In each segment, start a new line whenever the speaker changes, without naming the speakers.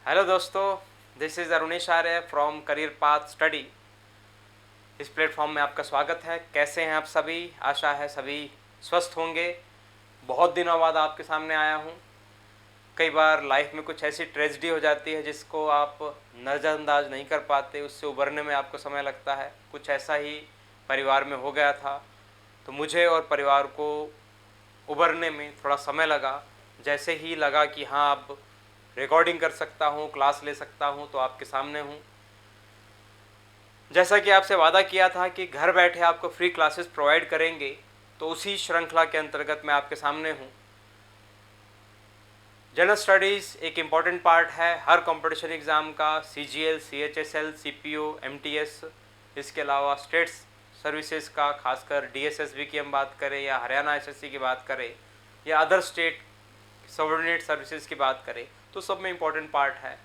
Hello दोस्तों, this is Arunesh Arya from career path study. इस platform में आपका स्वागत है। कैसे हैं आप सभी? आशा है सभी स्वस्थ होंगे। बहुत दिनों बाद आपके सामने आया हूँ। कई बार लाइफ में कुछ ऐसी ट्रेजेडी हो जाती है जिसको आप नज़रअंदाज नहीं कर पाते, उससे उबरने में आपको समय लगता है। कुछ ऐसा ही परिवार में हो गया था, तो मुझे और परिवार को उबरने में थोड़ा समय लगा। जैसे ही लगा कि हाँ, अब रिकॉर्डिंग कर सकता हूँ, क्लास ले सकता हूँ, तो आपके सामने हूँ। जैसा कि आपसे वादा किया था कि घर बैठे आपको फ्री क्लासेस प्रोवाइड करेंगे, तो उसी श्रृंखला के अंतर्गत मैं आपके सामने हूँ। जनरल स्टडीज़ एक इम्पॉर्टेंट पार्ट है हर कंपटीशन एग्ज़ाम का। CGL, CHSL, CPO, MTS, इसके अलावा स्टेट्स सर्विसेज का, खासकर DSSB की हम बात करें या हरियाणा SSC की बात करें या अदर स्टेट सबऑर्डिनेट सर्विसेज की बात करें, तो सब में इम्पॉर्टेंट पार्ट है।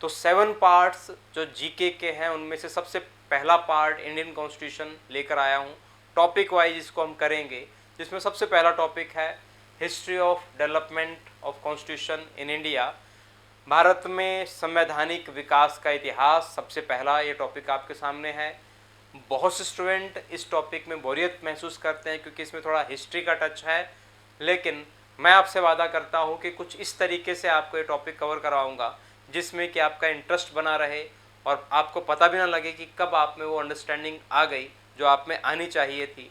तो 7 पार्ट्स जो GK के हैं, उनमें से सबसे पहला पार्ट इंडियन कॉन्स्टिट्यूशन लेकर आया हूँ। टॉपिक वाइज इसको हम करेंगे, जिसमें सबसे पहला टॉपिक है history of development of constitution in India. Bharat में संवैधानिक विकास का इतिहास, सबसे पहला ये टॉपिक आपके सामने है। बहुत से स्टूडेंट इस टॉपिक में बोरियत महसूस करते हैं क्योंकि इसमें थोड़ा हिस्ट्री का टच है, लेकिन मैं आपसे वादा करता हूँ कि कुछ इस तरीके से आपको ये टॉपिक कवर कराऊंगा जिसमें कि आपका इंटरेस्ट बना रहे और आपको पता भी ना लगे कि कब आप में वो अंडरस्टैंडिंग आ गई जो आप में आनी चाहिए थी।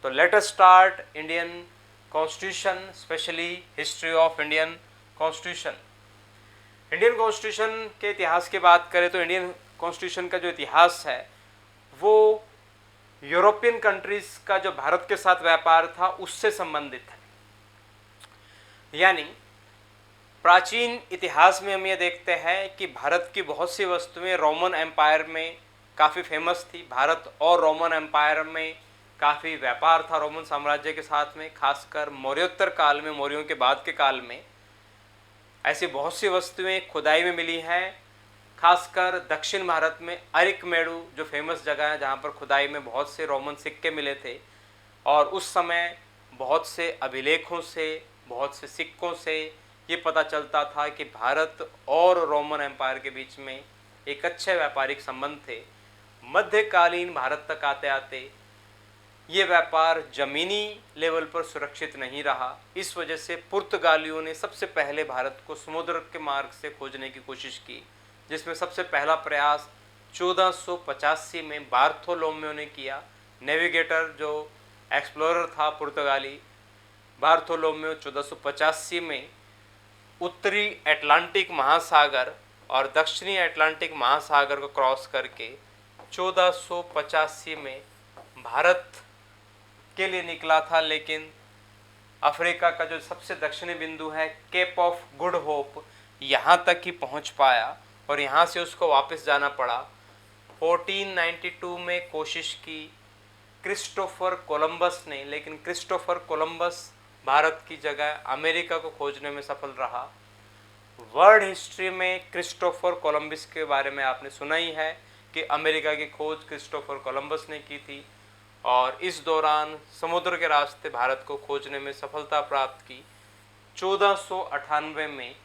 तो let us start Indian constitution, specially history of Indian constitution. Indian constitution के इतिहास की बात करें तो इंडियन कॉन्स्टिट्यूशन का जो इतिहास है वो यूरोपियन कंट्रीज का जो भारत के साथ व्यापार था उससे संबंधित है। यानी प्राचीन इतिहास में हम ये देखते हैं कि भारत की बहुत सी वस्तुएं रोमन एम्पायर में काफ़ी फेमस थी। भारत और रोमन एम्पायर में काफ़ी व्यापार था रोमन साम्राज्य के साथ में, खासकर मौर्योत्तर काल में, मौर्यों के बाद के काल में ऐसी बहुत सी वस्तुएं खुदाई में मिली हैं। खासकर दक्षिण भारत में अरिकमेड़ू जो फेमस जगह है, जहाँ पर खुदाई में बहुत से रोमन सिक्के मिले थे, और उस समय बहुत से अभिलेखों से, बहुत से सिक्कों से ये पता चलता था कि भारत और रोमन एम्पायर के बीच में एक अच्छे व्यापारिक संबंध थे। मध्यकालीन भारत तक आते आते ये व्यापार ज़मीनी लेवल पर सुरक्षित नहीं रहा। इस वजह से पुर्तगालियों ने सबसे पहले भारत को समुद्र के मार्ग से खोजने की कोशिश की, जिसमें सबसे पहला प्रयास 1485 में बार्थोलोम्यो ने किया। नेविगेटर जो एक्सप्लोरर था पुर्तगाली बार्थोलोम्यो 1485 में उत्तरी अटलांटिक महासागर और दक्षिणी अटलांटिक महासागर को क्रॉस करके 1485 में भारत के लिए निकला था। लेकिन अफ्रीका का जो सबसे दक्षिणी बिंदु है केप ऑफ गुड होप, यहाँ तक ही पहुँच पाया और यहाँ से उसको वापस जाना पड़ा। 1492 में कोशिश की क्रिस्टोफर कोलंबस ने, लेकिन क्रिस्टोफर कोलंबस भारत की जगह अमेरिका को खोजने में सफल रहा। वर्ल्ड हिस्ट्री में क्रिस्टोफर कोलंबस के बारे में आपने सुना ही है कि अमेरिका की खोज क्रिस्टोफर कोलंबस ने की थी, और इस दौरान समुद्र के रास्ते भारत को खोजने में सफलता प्राप्त की। 1498 में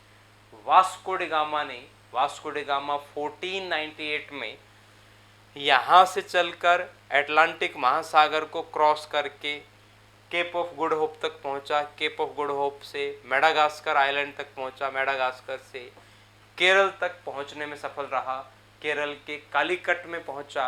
वास्को डी गामा 1498 में यहाँ से चलकर अटलांटिक महासागर को क्रॉस करके केप ऑफ गुड होप तक पहुँचा। केप ऑफ गुड होप से मेडागास्कर आइलैंड तक पहुँचा। मेडागास्कर से केरल तक पहुँचने में सफल रहा। केरल के कालीकट में पहुँचा।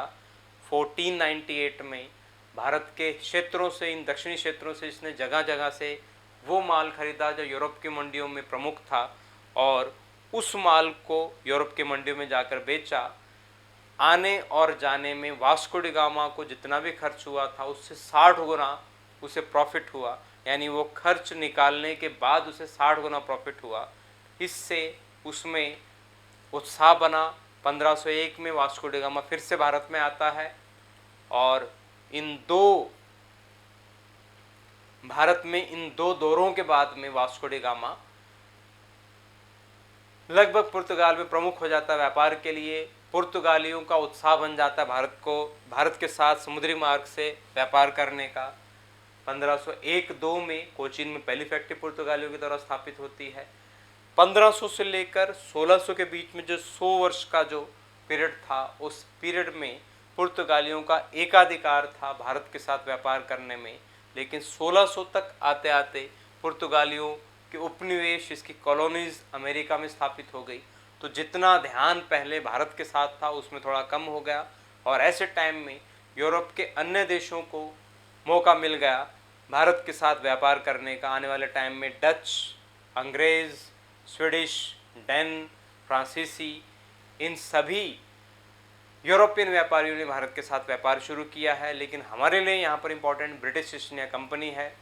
1498 में भारत के क्षेत्रों से, इन दक्षिणी क्षेत्रों से इसने जगह जगह से वो माल खरीदा जो यूरोप की मंडियों में प्रमुख था, और उस माल को यूरोप की मंडियों में जाकर बेचा। आने और जाने में वास्को डी गामा को जितना भी खर्च हुआ था उससे 60 गुना उसे प्रॉफिट हुआ। यानी वो खर्च निकालने के बाद उसे 60 गुना प्रॉफिट हुआ। इससे उसमें उत्साह बना। 1501 में वास्को डी गामा फिर से भारत में आता है, और भारत में इन दो दौरों के बाद में वास्को डी गामा लगभग पुर्तगाल में प्रमुख हो जाता है व्यापार के लिए। पुर्तगालियों का उत्साह बन जाता है भारत के साथ समुद्री मार्ग से व्यापार करने का। 1501-2 में कोचीन में पहली फैक्ट्री पुर्तगालियों के द्वारा स्थापित होती है। 1500 से लेकर 1600 के बीच में जो 100 वर्ष का जो पीरियड था, उस पीरियड में पुर्तगालियों का एकाधिकार था भारत के साथ व्यापार करने में। लेकिन 1600 तक आते आते पुर्तगालियों के उपनिवेश, इसकी कॉलोनीज अमेरिका में स्थापित हो गई, तो जितना ध्यान पहले भारत के साथ था उसमें थोड़ा कम हो गया। और ऐसे टाइम में यूरोप के अन्य देशों को मौका मिल गया भारत के साथ व्यापार करने का। आने वाले टाइम में डच, अंग्रेज़, स्वीडिश, डैन, फ्रांसीसी, इन सभी यूरोपियन व्यापारियों ने भारत के साथ व्यापार शुरू किया है। लेकिन हमारे लिए यहाँ पर important British east India company है।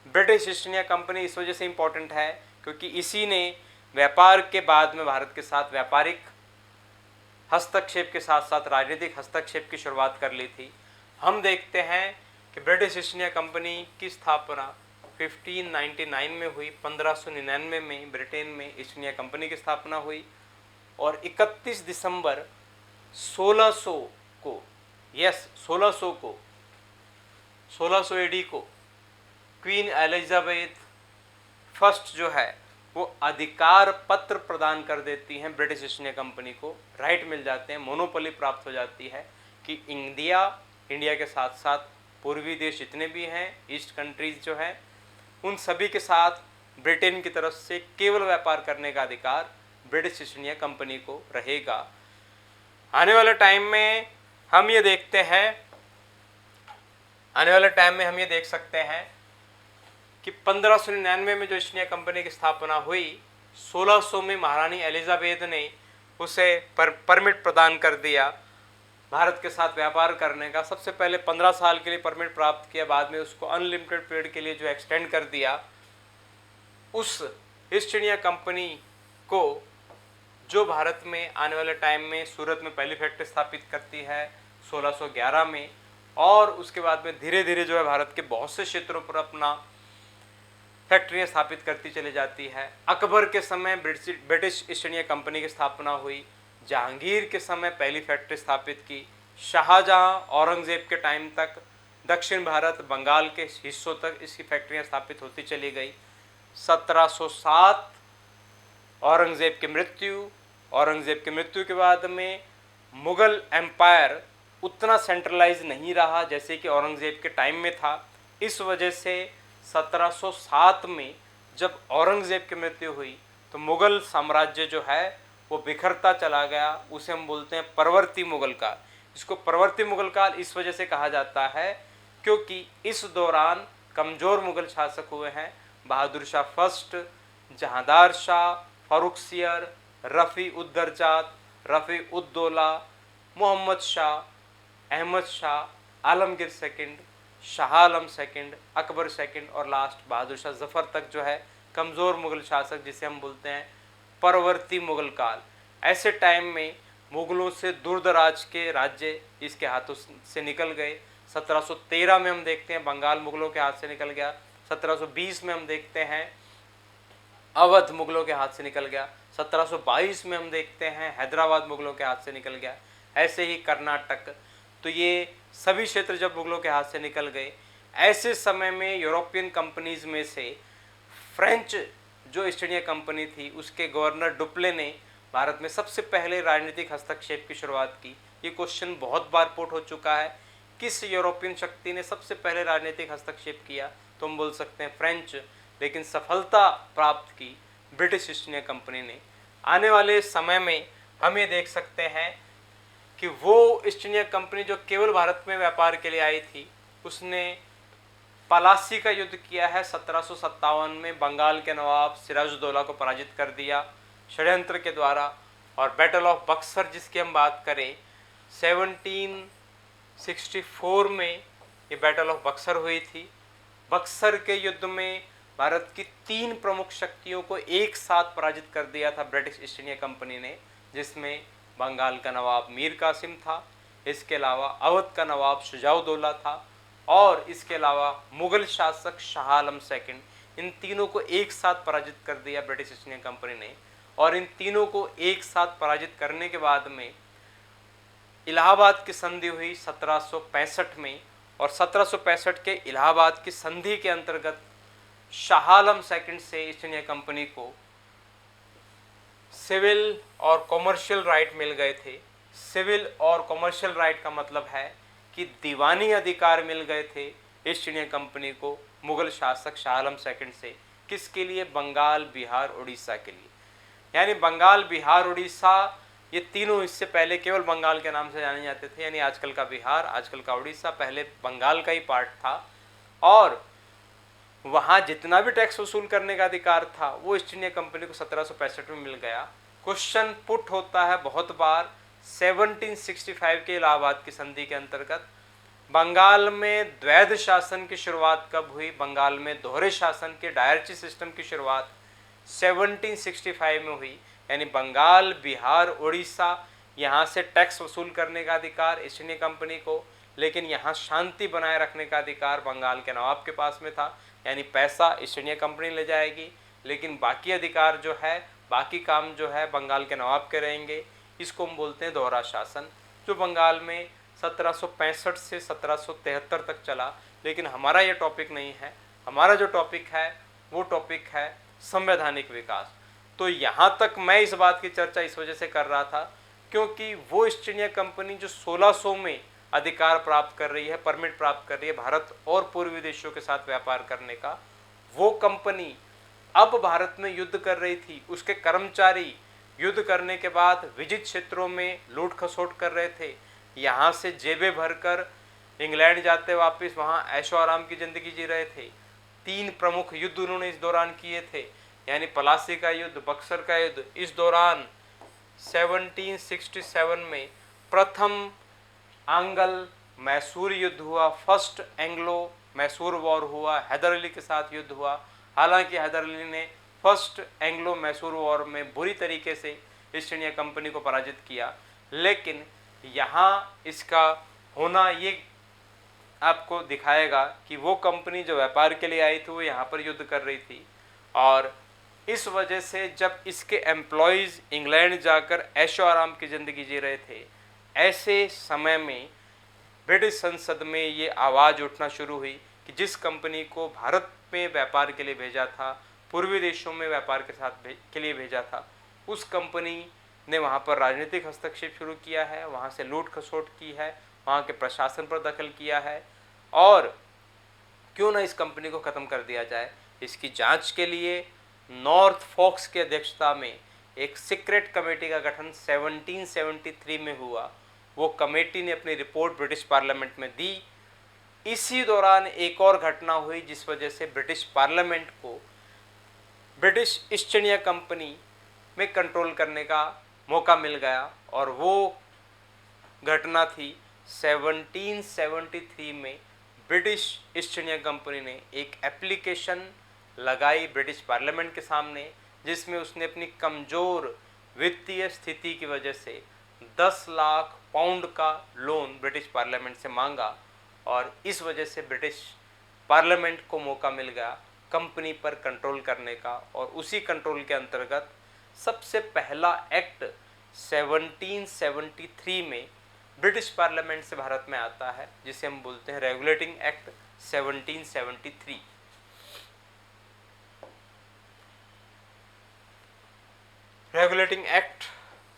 ब्रिटिश ईस्ट इंडिया कंपनी इस वजह से इम्पोर्टेंट है क्योंकि इसी ने व्यापार के बाद में भारत के साथ व्यापारिक हस्तक्षेप के साथ साथ राजनीतिक हस्तक्षेप की शुरुआत कर ली थी। हम देखते हैं कि ब्रिटिश ईस्ट इंडिया कंपनी की स्थापना 1599 में हुई। 1599 में ब्रिटेन में ईस्ट इंडिया कंपनी की स्थापना हुई और 31 दिसंबर 1600 को, 1600 एडी को क्वीन एलिजाबेथ फर्स्ट जो है वो अधिकार पत्र प्रदान कर देती हैं ब्रिटिश ईस्ट इंडिया कंपनी को। राइट मिल जाते हैं, मोनोपोली प्राप्त हो जाती है कि इंडिया के साथ साथ पूर्वी देश जितने भी हैं, ईस्ट कंट्रीज जो हैं, उन सभी के साथ ब्रिटेन की तरफ से केवल व्यापार करने का अधिकार ब्रिटिश ईस्ट इंडिया कंपनी को रहेगा। आने वाले टाइम में हम ये देख सकते हैं कि 1599 में जो ईस्ट इंडिया कंपनी की स्थापना हुई, 1600 में महारानी एलिजाबेथ ने उसे परमिट प्रदान कर दिया भारत के साथ व्यापार करने का। सबसे पहले 15 साल के लिए परमिट प्राप्त किया, बाद में उसको अनलिमिटेड पीरियड के लिए जो एक्सटेंड कर दिया। उस ईस्ट इंडिया कंपनी को जो भारत में आने वाले टाइम में सूरत में पहली फैक्ट्री स्थापित करती है 1611 में, और उसके बाद में धीरे धीरे जो है भारत के बहुत से क्षेत्रों पर अपना फैक्ट्रियाँ स्थापित करती चली जाती है। अकबर के समय ब्रिटिश ईस्ट इंडिया कंपनी की स्थापना हुई। जहांगीर के समय पहली फैक्ट्री स्थापित की। शाहजहां, औरंगजेब के टाइम तक दक्षिण भारत, बंगाल के हिस्सों तक इसकी फैक्ट्रियाँ स्थापित होती चली गई। 1707 औरंगजेब की मृत्यु के बाद में मुग़ल एम्पायर उतना सेंट्रलाइज नहीं रहा जैसे कि औरंगजेब के टाइम में था। इस वजह से 1707 में जब औरंगजेब की मृत्यु हुई तो मुग़ल साम्राज्य जो है वो बिखरता चला गया। उसे हम बोलते हैं परवर्ती मुग़ल काल। इसको परवर्ती मुग़ल काल इस वजह से कहा जाता है क्योंकि इस दौरान कमज़ोर मुग़ल शासक हुए हैं। Bahadur Shah first, Jahandar Shah, फारुखसियर, Rafi उद्दरजात, Rafi ud-Daula, Mohammad Shah, Ahmad Shah, Alamgir second, Shah Alam second, Akbar second और लास्ट बहादुर शाह जफ़र तक जो है कमज़ोर मुग़ल शासक, जिसे हम बोलते हैं परवर्ती मुग़ल काल। ऐसे टाइम में मुग़लों से दूरदराज के राज्य इसके हाथों से निकल गए। 1713 में हम देखते हैं बंगाल मुग़लों के हाथ से निकल गया। 1720 में हम देखते हैं अवध मुग़लों के हाथ से निकल गया। 1722 में हम देखते हैं हैदराबाद मुग़लों के हाथ से निकल गया। ऐसे ही कर्नाटक, तो ये सभी क्षेत्र जब मुग़लों के हाथ से निकल गए, ऐसे समय में यूरोपियन कंपनीज़ में से फ्रेंच जो ईस्ट इंडिया कंपनी थी उसके गवर्नर डुप्ले ने भारत में सबसे पहले राजनीतिक हस्तक्षेप की शुरुआत की। ये क्वेश्चन बहुत बार पुट हो चुका है, किस यूरोपियन शक्ति ने सबसे पहले राजनीतिक हस्तक्षेप किया, तो हम बोल सकते हैं फ्रेंच। लेकिन सफलता प्राप्त की ब्रिटिश ईस्ट इंडिया कंपनी ने। आने वाले समय में हम ये देख सकते हैं कि वो ईस्ट इंडिया कंपनी जो केवल भारत में व्यापार के लिए आई थी, उसने पलासी का युद्ध किया है 1757 में। बंगाल के नवाब सिराजुद्दौला को पराजित कर दिया षड्यंत्र के द्वारा। और बैटल ऑफ बक्सर जिसकी हम बात करें 1764 में ये बैटल ऑफ बक्सर हुई थी। बक्सर के युद्ध में भारत की 3 प्रमुख शक्तियों को एक साथ पराजित कर दिया था ब्रिटिश ईस्ट इंडिया कंपनी ने, जिसमें बंगाल का नवाब मीर कासिम था, इसके अलावा अवध का नवाब शुजाउद्दौला था, और इसके अलावा मुग़ल शासक शाह आलम सेकंड। इन तीनों को एक साथ पराजित कर दिया ब्रिटिश ईस्ट इंडिया कंपनी ने। और इन तीनों को एक साथ पराजित करने के बाद में इलाहाबाद की संधि हुई 1765 में, और 1765 के इलाहाबाद की संधि के अंतर्गत शाह आलम सेकंड से ईस्ट इंडिया कंपनी को सिविल और कॉमर्शियल राइट मिल गए थे। सिविल और कॉमर्शियल राइट का मतलब है कि दीवानी अधिकार मिल गए थे ईस्ट इंडिया कंपनी को मुगल शासक शाह आलम सेकंड से। किसके लिए? बंगाल, बिहार, उड़ीसा के लिए। यानी बंगाल, बिहार, उड़ीसा ये तीनों इससे पहले केवल बंगाल के नाम से जाने जाते थे, यानी आजकल का बिहार, आजकल का उड़ीसा पहले बंगाल का ही पार्ट था। और वहाँ जितना भी टैक्स वसूल करने का अधिकार था वो ईस्ट इंडिया कंपनी को 1765 में मिल गया। क्वेश्चन पुट होता है बहुत बार 1765 के इलाहाबाद की संधि के अंतर्गत बंगाल में द्वैध शासन की शुरुआत कब हुई? बंगाल में दोहरे शासन के डायरची सिस्टम की शुरुआत 1765 में हुई। यानी बंगाल, बिहार, उड़ीसा यहाँ से टैक्स वसूल करने का अधिकार ईस्ट इंडिया कंपनी को, लेकिन यहाँ शांति बनाए रखने का अधिकार बंगाल के नवाब के पास में था। यानी पैसा ईस्ट इंडिया कंपनी ले जाएगी, लेकिन बाकी अधिकार जो है, बाकी काम जो है बंगाल के नवाब के रहेंगे। इसको हम बोलते हैं दोहरा शासन, जो बंगाल में 1765 से 1773 तक चला। लेकिन हमारा ये टॉपिक नहीं है। हमारा जो टॉपिक है वो टॉपिक है संवैधानिक विकास। तो यहाँ तक मैं इस बात की चर्चा इस वजह से कर रहा था क्योंकि वो ईस्ट इंडिया कंपनी जो 1600 में अधिकार प्राप्त कर रही है, परमिट प्राप्त कर रही है भारत और पूर्वी देशों के साथ व्यापार करने का, वो कंपनी अब भारत में युद्ध कर रही थी। उसके कर्मचारी युद्ध करने के बाद विजित क्षेत्रों में लूट खसोट कर रहे थे। यहाँ से जेबें भरकर इंग्लैंड जाते वापस वहाँ ऐशो आराम की ज़िंदगी जी रहे थे। 3 प्रमुख युद्ध उन्होंने इस दौरान किए थे, यानी पलासी का युद्ध, बक्सर का युद्ध। इस दौरान 1767 में प्रथम आंगल मैसूर युद्ध हुआ, फर्स्ट एंग्लो मैसूर वॉर हुआ, हैदर अली के साथ युद्ध हुआ। हालांकि हैदर अली ने फर्स्ट एंग्लो मैसूर वॉर में बुरी तरीके से ईस्ट इंडिया कंपनी को पराजित किया, लेकिन यहाँ इसका होना ये आपको दिखाएगा कि वो कंपनी जो व्यापार के लिए आई थी वो यहाँ पर युद्ध कर रही थी। और इस वजह से जब इसके एम्प्लॉयज़ इंग्लैंड जाकर ऐशो आराम की ज़िंदगी जी रहे थे, ऐसे समय में ब्रिटिश संसद में ये आवाज़ उठना शुरू हुई कि जिस कंपनी को भारत में व्यापार के लिए भेजा था, पूर्वी देशों में व्यापार के साथ के लिए भेजा था, उस कंपनी ने वहाँ पर राजनीतिक हस्तक्षेप शुरू किया है, वहाँ से लूट खसोट की है, वहाँ के प्रशासन पर दखल किया है। और क्यों ना इस कंपनी को ख़त्म कर दिया जाए। इसकी जांच के लिए नॉर्थ फॉक्स की अध्यक्षता में एक सीक्रेट कमेटी का गठन 1773 में हुआ। वो कमेटी ने अपनी रिपोर्ट ब्रिटिश पार्लियामेंट में दी। इसी दौरान एक और घटना हुई जिस वजह से ब्रिटिश पार्लियामेंट को ब्रिटिश ईस्ट इंडिया कंपनी में कंट्रोल करने का मौका मिल गया, और वो घटना थी 1773 में ब्रिटिश ईस्ट इंडिया कंपनी ने एक एप्लीकेशन लगाई ब्रिटिश पार्लियामेंट के सामने, जिसमें उसने अपनी कमज़ोर वित्तीय स्थिति की वजह से 10 लाख पाउंड का लोन ब्रिटिश पार्लियामेंट से मांगा। और इस वजह से ब्रिटिश पार्लियामेंट को मौका मिल गया कंपनी पर कंट्रोल करने का। और उसी कंट्रोल के अंतर्गत सबसे पहला एक्ट 1773 में ब्रिटिश पार्लियामेंट से भारत में आता है, जिसे हम बोलते हैं regulating act 1773। Regulating act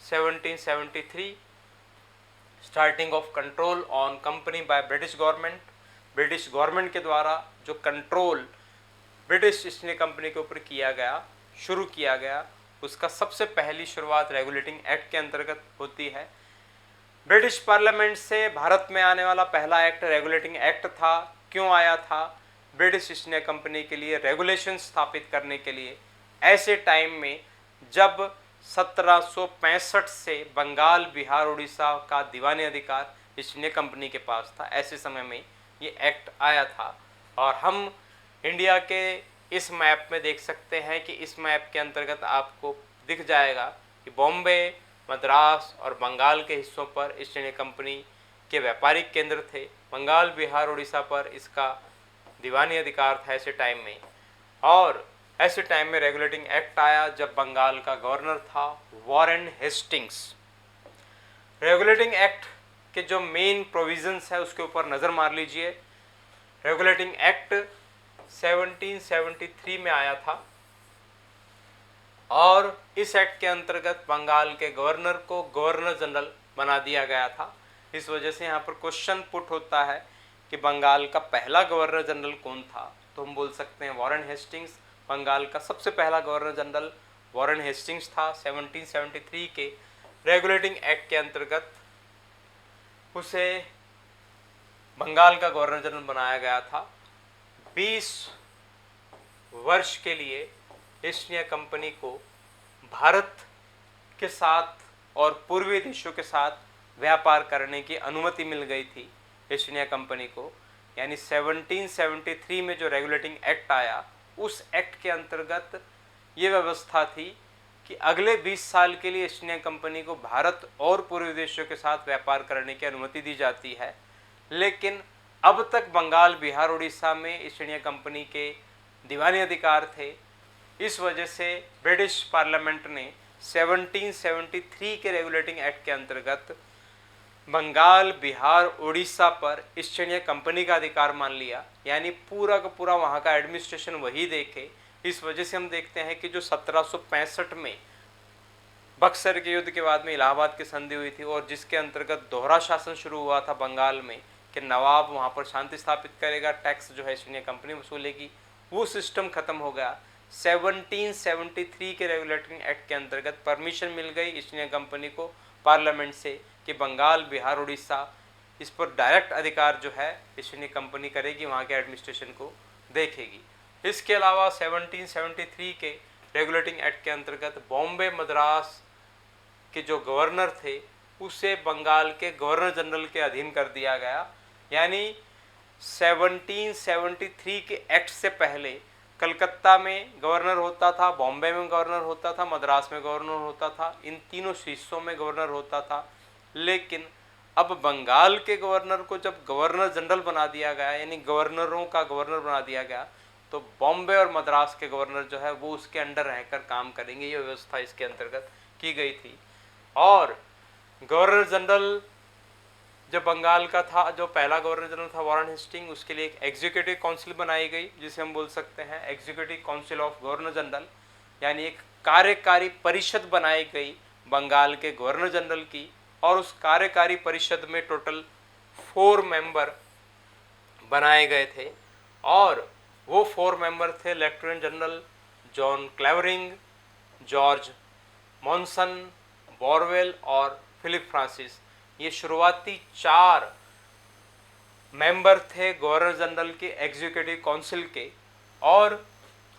1773, starting of control on company by British government. British government के द्वारा जो control British east India company के ऊपर किया गया, शुरू किया गया, उसका सबसे पहली शुरुआत रेगुलेटिंग एक्ट के अंतर्गत होती है। ब्रिटिश पार्लियामेंट से भारत में आने वाला पहला एक्ट रेगुलेटिंग एक्ट था। क्यों आया था? ब्रिटिश ईस्ट इंडिया कंपनी के लिए रेगुलेशन स्थापित करने के लिए, ऐसे टाइम में जब 1765 से बंगाल, बिहार, उड़ीसा का दीवानी अधिकार ईस्ट इंडिया कंपनी के पास था। ऐसे समय में ये एक्ट आया था। और हम इंडिया के इस मैप में देख सकते हैं कि इस मैप के अंतर्गत आपको दिख जाएगा कि बॉम्बे, मद्रास और बंगाल के हिस्सों पर ईस्ट इंडिया कंपनी के व्यापारिक केंद्र थे। बंगाल, बिहार, उड़ीसा पर इसका दीवानी अधिकार था ऐसे टाइम में। और ऐसे टाइम में रेगुलेटिंग एक्ट आया जब बंगाल का गवर्नर था वॉरेन हेस्टिंग्स। रेगुलेटिंग एक्ट के जो मेन प्रोविजंस है उसके ऊपर नज़र मार लीजिए। रेगुलेटिंग एक्ट 1773 में आया था। और इस एक्ट के अंतर्गत बंगाल के गवर्नर को गवर्नर जनरल बना दिया गया था। इस वजह से यहाँ पर क्वेश्चन पुट होता है कि बंगाल का पहला गवर्नर जनरल कौन था, तो हम बोल सकते हैं वॉरेन हेस्टिंग्स। बंगाल का सबसे पहला गवर्नर जनरल वॉरेन हेस्टिंग्स था। 1773 के रेगुलेटिंग एक्ट के अंतर्गत उसे बंगाल का गवर्नर जनरल बनाया गया था। 20 वर्ष के लिए ईस्ट इंडिया कंपनी को भारत के साथ और पूर्वी देशों के साथ व्यापार करने की अनुमति मिल गई थी ईस्ट इंडिया कंपनी को। यानी 1773 में जो रेगुलेटिंग एक्ट आया, उस एक्ट के अंतर्गत ये व्यवस्था थी कि अगले 20 साल के लिए ईस्ट इंडिया कंपनी को भारत और पूर्वी देशों के साथ व्यापार करने की अनुमति दी जाती है। लेकिन अब तक बंगाल, बिहार, उड़ीसा में ईस्ट इंडिया कंपनी के दीवानी अधिकार थे। इस वजह से ब्रिटिश पार्लियामेंट ने 1773 के रेगुलेटिंग एक्ट के अंतर्गत बंगाल, बिहार, उड़ीसा पर ईस्ट इंडिया कंपनी का अधिकार मान लिया। यानी पूरा का पूरा वहाँ का एडमिनिस्ट्रेशन वही देखे। इस वजह से हम देखते हैं कि जो 1765 में बक्सर के युद्ध के बाद में इलाहाबाद की संधि हुई थी और जिसके अंतर्गत दोहरा शासन शुरू हुआ था बंगाल में कि नवाब वहाँ पर शांति स्थापित करेगा, टैक्स जो है ईस्ट इंडिया कंपनी वसूलेगी, वो सिस्टम खत्म हो गया। 1773 के रेगुलेटिंग एक्ट के अंतर्गत परमिशन मिल गई ईस्ट इंडिया कंपनी को पार्लियामेंट से कि बंगाल, बिहार, उड़ीसा इस पर डायरेक्ट अधिकार जो है ईस्ट इंडिया कंपनी करेगी, वहाँ के एडमिनिस्ट्रेशन को देखेगी। इसके अलावा 1773 के रेगुलेटिंग एक्ट के अंतर्गत बॉम्बे, मद्रास के जो गवर्नर थे उसे बंगाल के गवर्नर जनरल के अधीन कर दिया गया। यानी 1773 के एक्ट से पहले कलकत्ता में गवर्नर होता था, बॉम्बे में गवर्नर होता था, मद्रास में गवर्नर होता था, इन तीनों हिस्सों में गवर्नर होता था। लेकिन अब बंगाल के गवर्नर को जब गवर्नर जनरल बना दिया गया, यानी गवर्नरों का गवर्नर बना दिया गया, तो बॉम्बे और मद्रास के गवर्नर जो है वो उसके अंडर रहकर काम करेंगे। ये व्यवस्था इसके अंतर्गत की गई थी। और गवर्नर जनरल जो बंगाल का था, जो पहला गवर्नर जनरल था वॉरेन हेस्टिंग, उसके लिए एक एग्जीक्यूटिव काउंसिल बनाई गई जिसे हम बोल सकते हैं executive council of governor general. यानी एक कार्यकारी परिषद बनाई गई बंगाल के गवर्नर जनरल की, और उस कार्यकारी परिषद में टोटल 4 मेंबर बनाए गए थे। और वो 4 मेंबर थे lieutenant general John Clavering, George Monson, Barwell और फिलिप फ्रांसिस। ये शुरुआती 4 मेंबर थे गवर्नर जनरल के एग्जीक्यूटिव काउंसिल के। और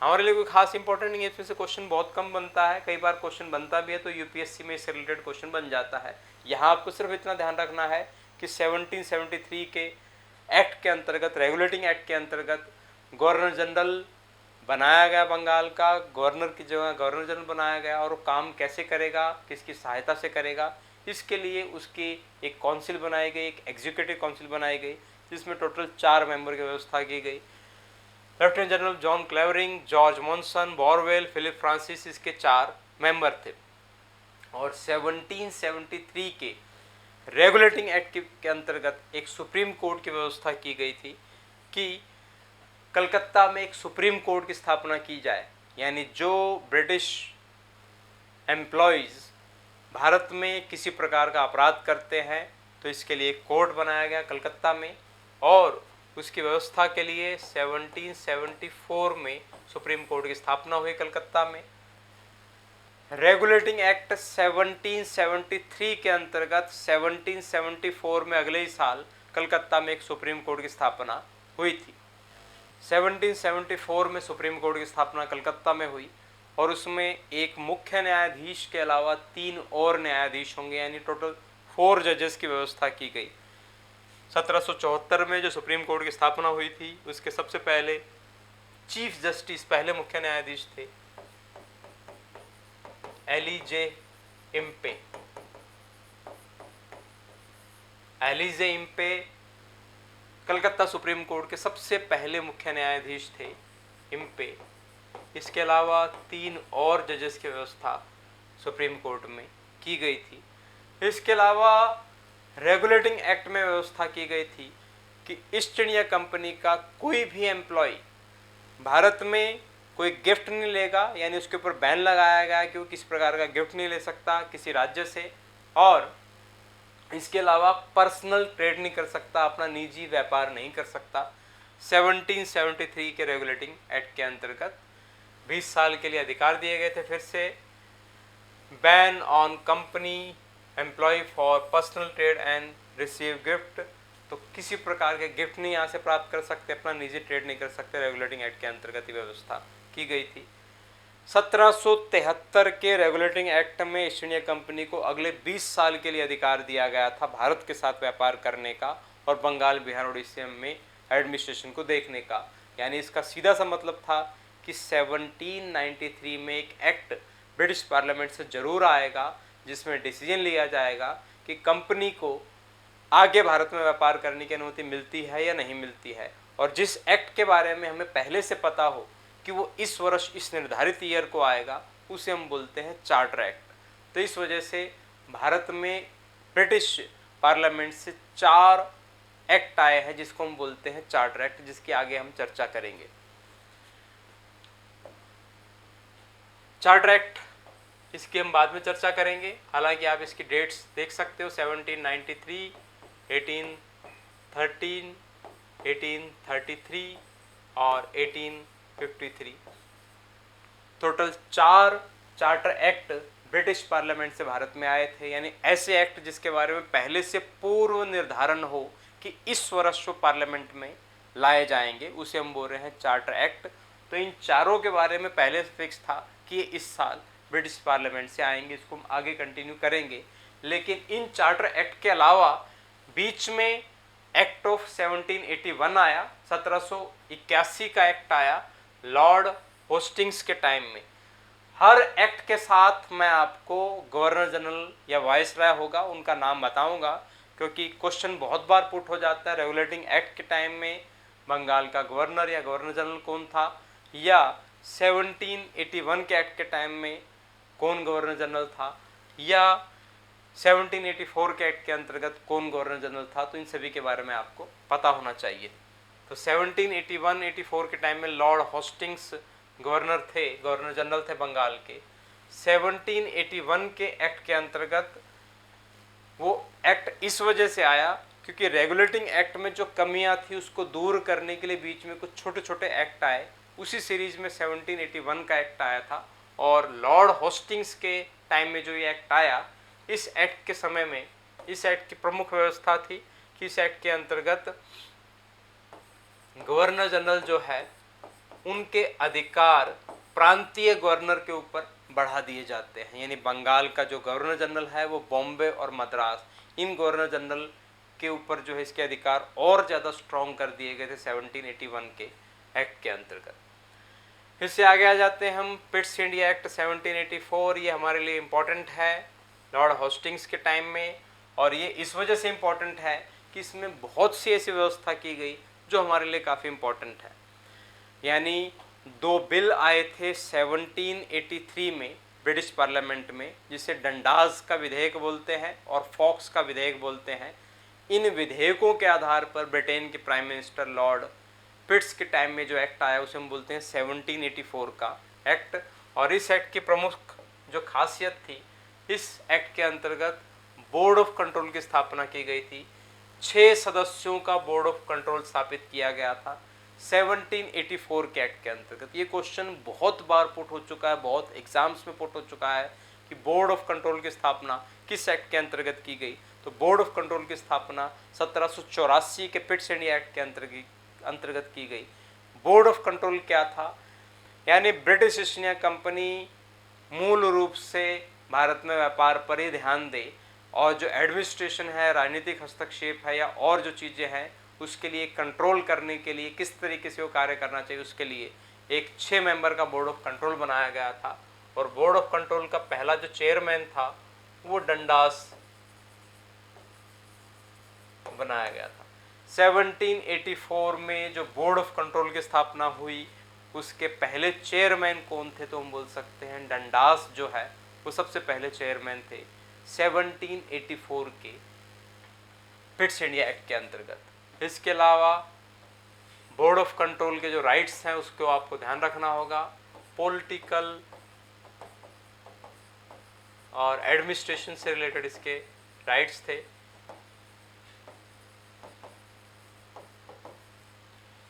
हमारे लिए कोई खास इंपॉर्टेंट नहीं है, इसमें से क्वेश्चन बहुत कम बनता है। कई बार क्वेश्चन बनता भी है तो यूपीएससी में इससे रिलेटेड क्वेश्चन बन जाता है। यहाँ आपको सिर्फ इतना ध्यान रखना है कि 1773 के एक्ट के अंतर्गत, रेगुलेटिंग एक्ट के अंतर्गत गवर्नर जनरल बनाया गया बंगाल का, गवर्नर की जगह गवर्नर जनरल बनाया गया। और वो काम कैसे करेगा, किसकी सहायता से करेगा, इसके लिए उसकी एक काउंसिल बनाई गई, एक एग्जीक्यूटिव काउंसिल बनाई गई जिसमें टोटल 4 मेंबर की व्यवस्था की गई। Lieutenant general John Clavering, George Monson, Barwell, Philip Francis इसके 4 मेंबर थे। और 1773 के रेगुलेटिंग एक्ट के अंतर्गत एक सुप्रीम कोर्ट की व्यवस्था की गई थी कि कलकत्ता में एक सुप्रीम कोर्ट की स्थापना की जाए। यानी जो ब्रिटिश एम्प्लॉयज़ भारत में किसी प्रकार का अपराध करते हैं तो इसके लिए एक कोर्ट बनाया गया कलकत्ता में। और उसकी व्यवस्था के लिए 1774 में सुप्रीम कोर्ट की स्थापना हुई कलकत्ता में। रेगुलेटिंग एक्ट 1773 के अंतर्गत 1774 में अगले ही साल कलकत्ता में एक सुप्रीम कोर्ट की स्थापना हुई थी। 1774 में सुप्रीम कोर्ट की स्थापना कलकत्ता में हुई और उसमें एक मुख्य न्यायाधीश के अलावा 3 और न्यायाधीश होंगे, यानी टोटल 4 जजेस की व्यवस्था की गई। 1774 में जो सुप्रीम कोर्ट की स्थापना हुई थी उसके सबसे पहले चीफ जस्टिस, पहले मुख्य न्यायाधीश थे Elijah Impey. Elijah Impey Calcutta supreme court के सबसे पहले मुख्य न्यायाधीश थे इम्पे। इसके अलावा 3 और जजेस की व्यवस्था सुप्रीम कोर्ट में की गई थी। इसके अलावा रेगुलेटिंग एक्ट में व्यवस्था की गई थी कि ईस्ट इंडिया कंपनी का कोई भी एम्प्लॉय भारत में कोई गिफ्ट नहीं लेगा, यानी उसके ऊपर बैन लगाया गया है कि वो किसी प्रकार का गिफ्ट नहीं ले सकता किसी राज्य से, और इसके अलावा पर्सनल ट्रेड नहीं कर सकता, अपना निजी व्यापार नहीं कर सकता। 1773 के रेगुलेटिंग एक्ट के अंतर्गत 20 साल के लिए अधिकार दिए गए थे। फिर से ban on company employ for personal trade and receive gift, तो किसी प्रकार के गिफ्ट नहीं यहाँ से प्राप्त कर सकते, अपना निजी ट्रेड नहीं कर सकते। रेगुलेटिंग एक्ट के अंतर्गत व्यवस्था की गई थी। 1773 के रेगुलेटिंग एक्ट में ईस्ट इंडिया कंपनी को अगले 20 साल के लिए अधिकार दिया गया था भारत के साथ व्यापार करने का और बंगाल, बिहार, उड़ीसा में एडमिनिस्ट्रेशन को देखने का। यानी इसका सीधा सा मतलब था कि 1793 में एक एक्ट ब्रिटिश पार्लियामेंट से जरूर आएगा जिसमें डिसीजन लिया जाएगा कि कंपनी को आगे भारत में व्यापार करने की अनुमति मिलती है या नहीं मिलती है। और जिस एक्ट के बारे में हमें पहले से पता हो कि वो इस वर्ष इस निर्धारित ईयर को आएगा, उसे हम बोलते हैं चार्टर एक्ट। तो इस वजह से भारत में ब्रिटिश पार्लियामेंट से 4 एक्ट आए हैं जिसको हम बोलते हैं चार्टर एक्ट, जिसकी आगे हम चर्चा करेंगे। चार्टर एक्ट इसकी हम बाद में चर्चा करेंगे, हालांकि आप इसकी डेट्स देख सकते हो 1793, 1813, 1833 और 1853। Total 4 charter act British parliament से भारत में आए थे, यानी ऐसे एक्ट जिसके बारे में पहले से पूर्व निर्धारण हो कि इस वर्ष वो पार्लियामेंट में लाए जाएंगे, उसे हम बोल रहे हैं चार्टर एक्ट। तो इन चारों के बारे में पहले से फिक्स था कि ये इस साल ब्रिटिश पार्लियामेंट से आएंगे, इसको हम आगे कंटिन्यू करेंगे। लेकिन इन चार्टर एक्ट के अलावा बीच में एक्ट ऑफ 1781 आया, 1781 का एक्ट आया लॉर्ड होस्टिंग्स के टाइम में। हर एक्ट के साथ मैं आपको गवर्नर जनरल या वाइसराय होगा उनका नाम बताऊंगा, क्योंकि क्वेश्चन बहुत बार पुट हो जाता है रेगुलेटिंग एक्ट के टाइम में बंगाल का गवर्नर या गवर्नर जनरल कौन था, या 1781 के एक्ट के टाइम में कौन गवर्नर जनरल था, या 1784 के एक्ट के अंतर्गत कौन गवर्नर जनरल था। तो इन सभी के बारे में आपको पता होना चाहिए। तो 1781-84 के टाइम में लॉर्ड होस्टिंग्स गवर्नर थे, गवर्नर जनरल थे बंगाल के। 1781 के एक्ट के अंतर्गत वो एक्ट इस वजह से आया क्योंकि रेगुलेटिंग एक्ट में जो कमियां थी उसको दूर करने के लिए बीच में कुछ छोटे छोटे एक्ट आए। उसी सीरीज में 1781 का एक्ट आया था, और लॉर्ड होस्टिंग्स के टाइम में जो ये एक्ट आया, इस एक्ट के समय में इस एक्ट की प्रमुख व्यवस्था थी कि इस एक्ट के अंतर्गत गवर्नर जनरल जो है उनके अधिकार प्रांतीय गवर्नर के ऊपर बढ़ा दिए जाते हैं। यानी बंगाल का जो गवर्नर जनरल है वो बॉम्बे और मद्रास, इन गवर्नर जनरल के ऊपर जो है इसके अधिकार और ज़्यादा स्ट्रॉन्ग कर दिए गए थे 1781 के एक्ट के अंतर्गत। फिर से आगे आ जाते हैं हम पिट्स इंडिया एक्ट 1784। ये हमारे लिए इम्पोर्टेंट है लॉर्ड होस्टिंग्स के टाइम में, और ये इस वजह से इम्पोर्टेंट है कि इसमें बहुत सी ऐसी व्यवस्था की गई जो हमारे लिए काफ़ी इम्पोर्टेंट है। यानी 2 बिल आए थे 1783 में ब्रिटिश पार्लियामेंट में, जिसे डंडास का विधेयक बोलते हैं और फॉक्स का विधेयक बोलते हैं। इन विधेयकों के आधार पर ब्रिटेन के प्राइम मिनिस्टर लॉर्ड पिट्स के टाइम में जो एक्ट आया उसे हम बोलते हैं 1784 का एक्ट। और इस एक्ट की प्रमुख जो खासियत थी, इस एक्ट के अंतर्गत बोर्ड ऑफ कंट्रोल की स्थापना की गई थी। 6 सदस्यों का बोर्ड ऑफ कंट्रोल स्थापित किया गया था 1784 के एक्ट के अंतर्गत। ये क्वेश्चन बहुत बार पुट हो चुका है, बहुत एग्जाम्स में पुट हो चुका है कि बोर्ड ऑफ कंट्रोल की स्थापना किस एक्ट के अंतर्गत की गई। तो बोर्ड ऑफ कंट्रोल की स्थापना 1784 के पिट्स इंडिया एक्ट के अंतर्गत की गई। बोर्ड ऑफ कंट्रोल क्या था, यानी ब्रिटिश ईस्ट इंडिया कंपनी मूल रूप से भारत में व्यापार पर ही ध्यान दे, और जो एडमिनिस्ट्रेशन है, राजनीतिक हस्तक्षेप है या और जो चीज़ें हैं उसके लिए कंट्रोल करने के लिए किस तरीके से वो कार्य करना चाहिए, उसके लिए एक 6 मेंबर का बोर्ड ऑफ कंट्रोल बनाया गया था। और बोर्ड ऑफ कंट्रोल का पहला जो चेयरमैन था वो डंडास बनाया गया था। 1784 में जो बोर्ड ऑफ कंट्रोल की स्थापना हुई उसके पहले चेयरमैन कौन थे, तो हम बोल सकते हैं डंडास जो है वो सबसे पहले चेयरमैन थे 1784 के पिट्स इंडिया एक्ट के अंतर्गत। इसके अलावा बोर्ड ऑफ कंट्रोल के जो राइट्स हैं उसको आपको ध्यान रखना होगा। पॉलिटिकल और एडमिनिस्ट्रेशन से रिलेटेड इसके राइट्स थे।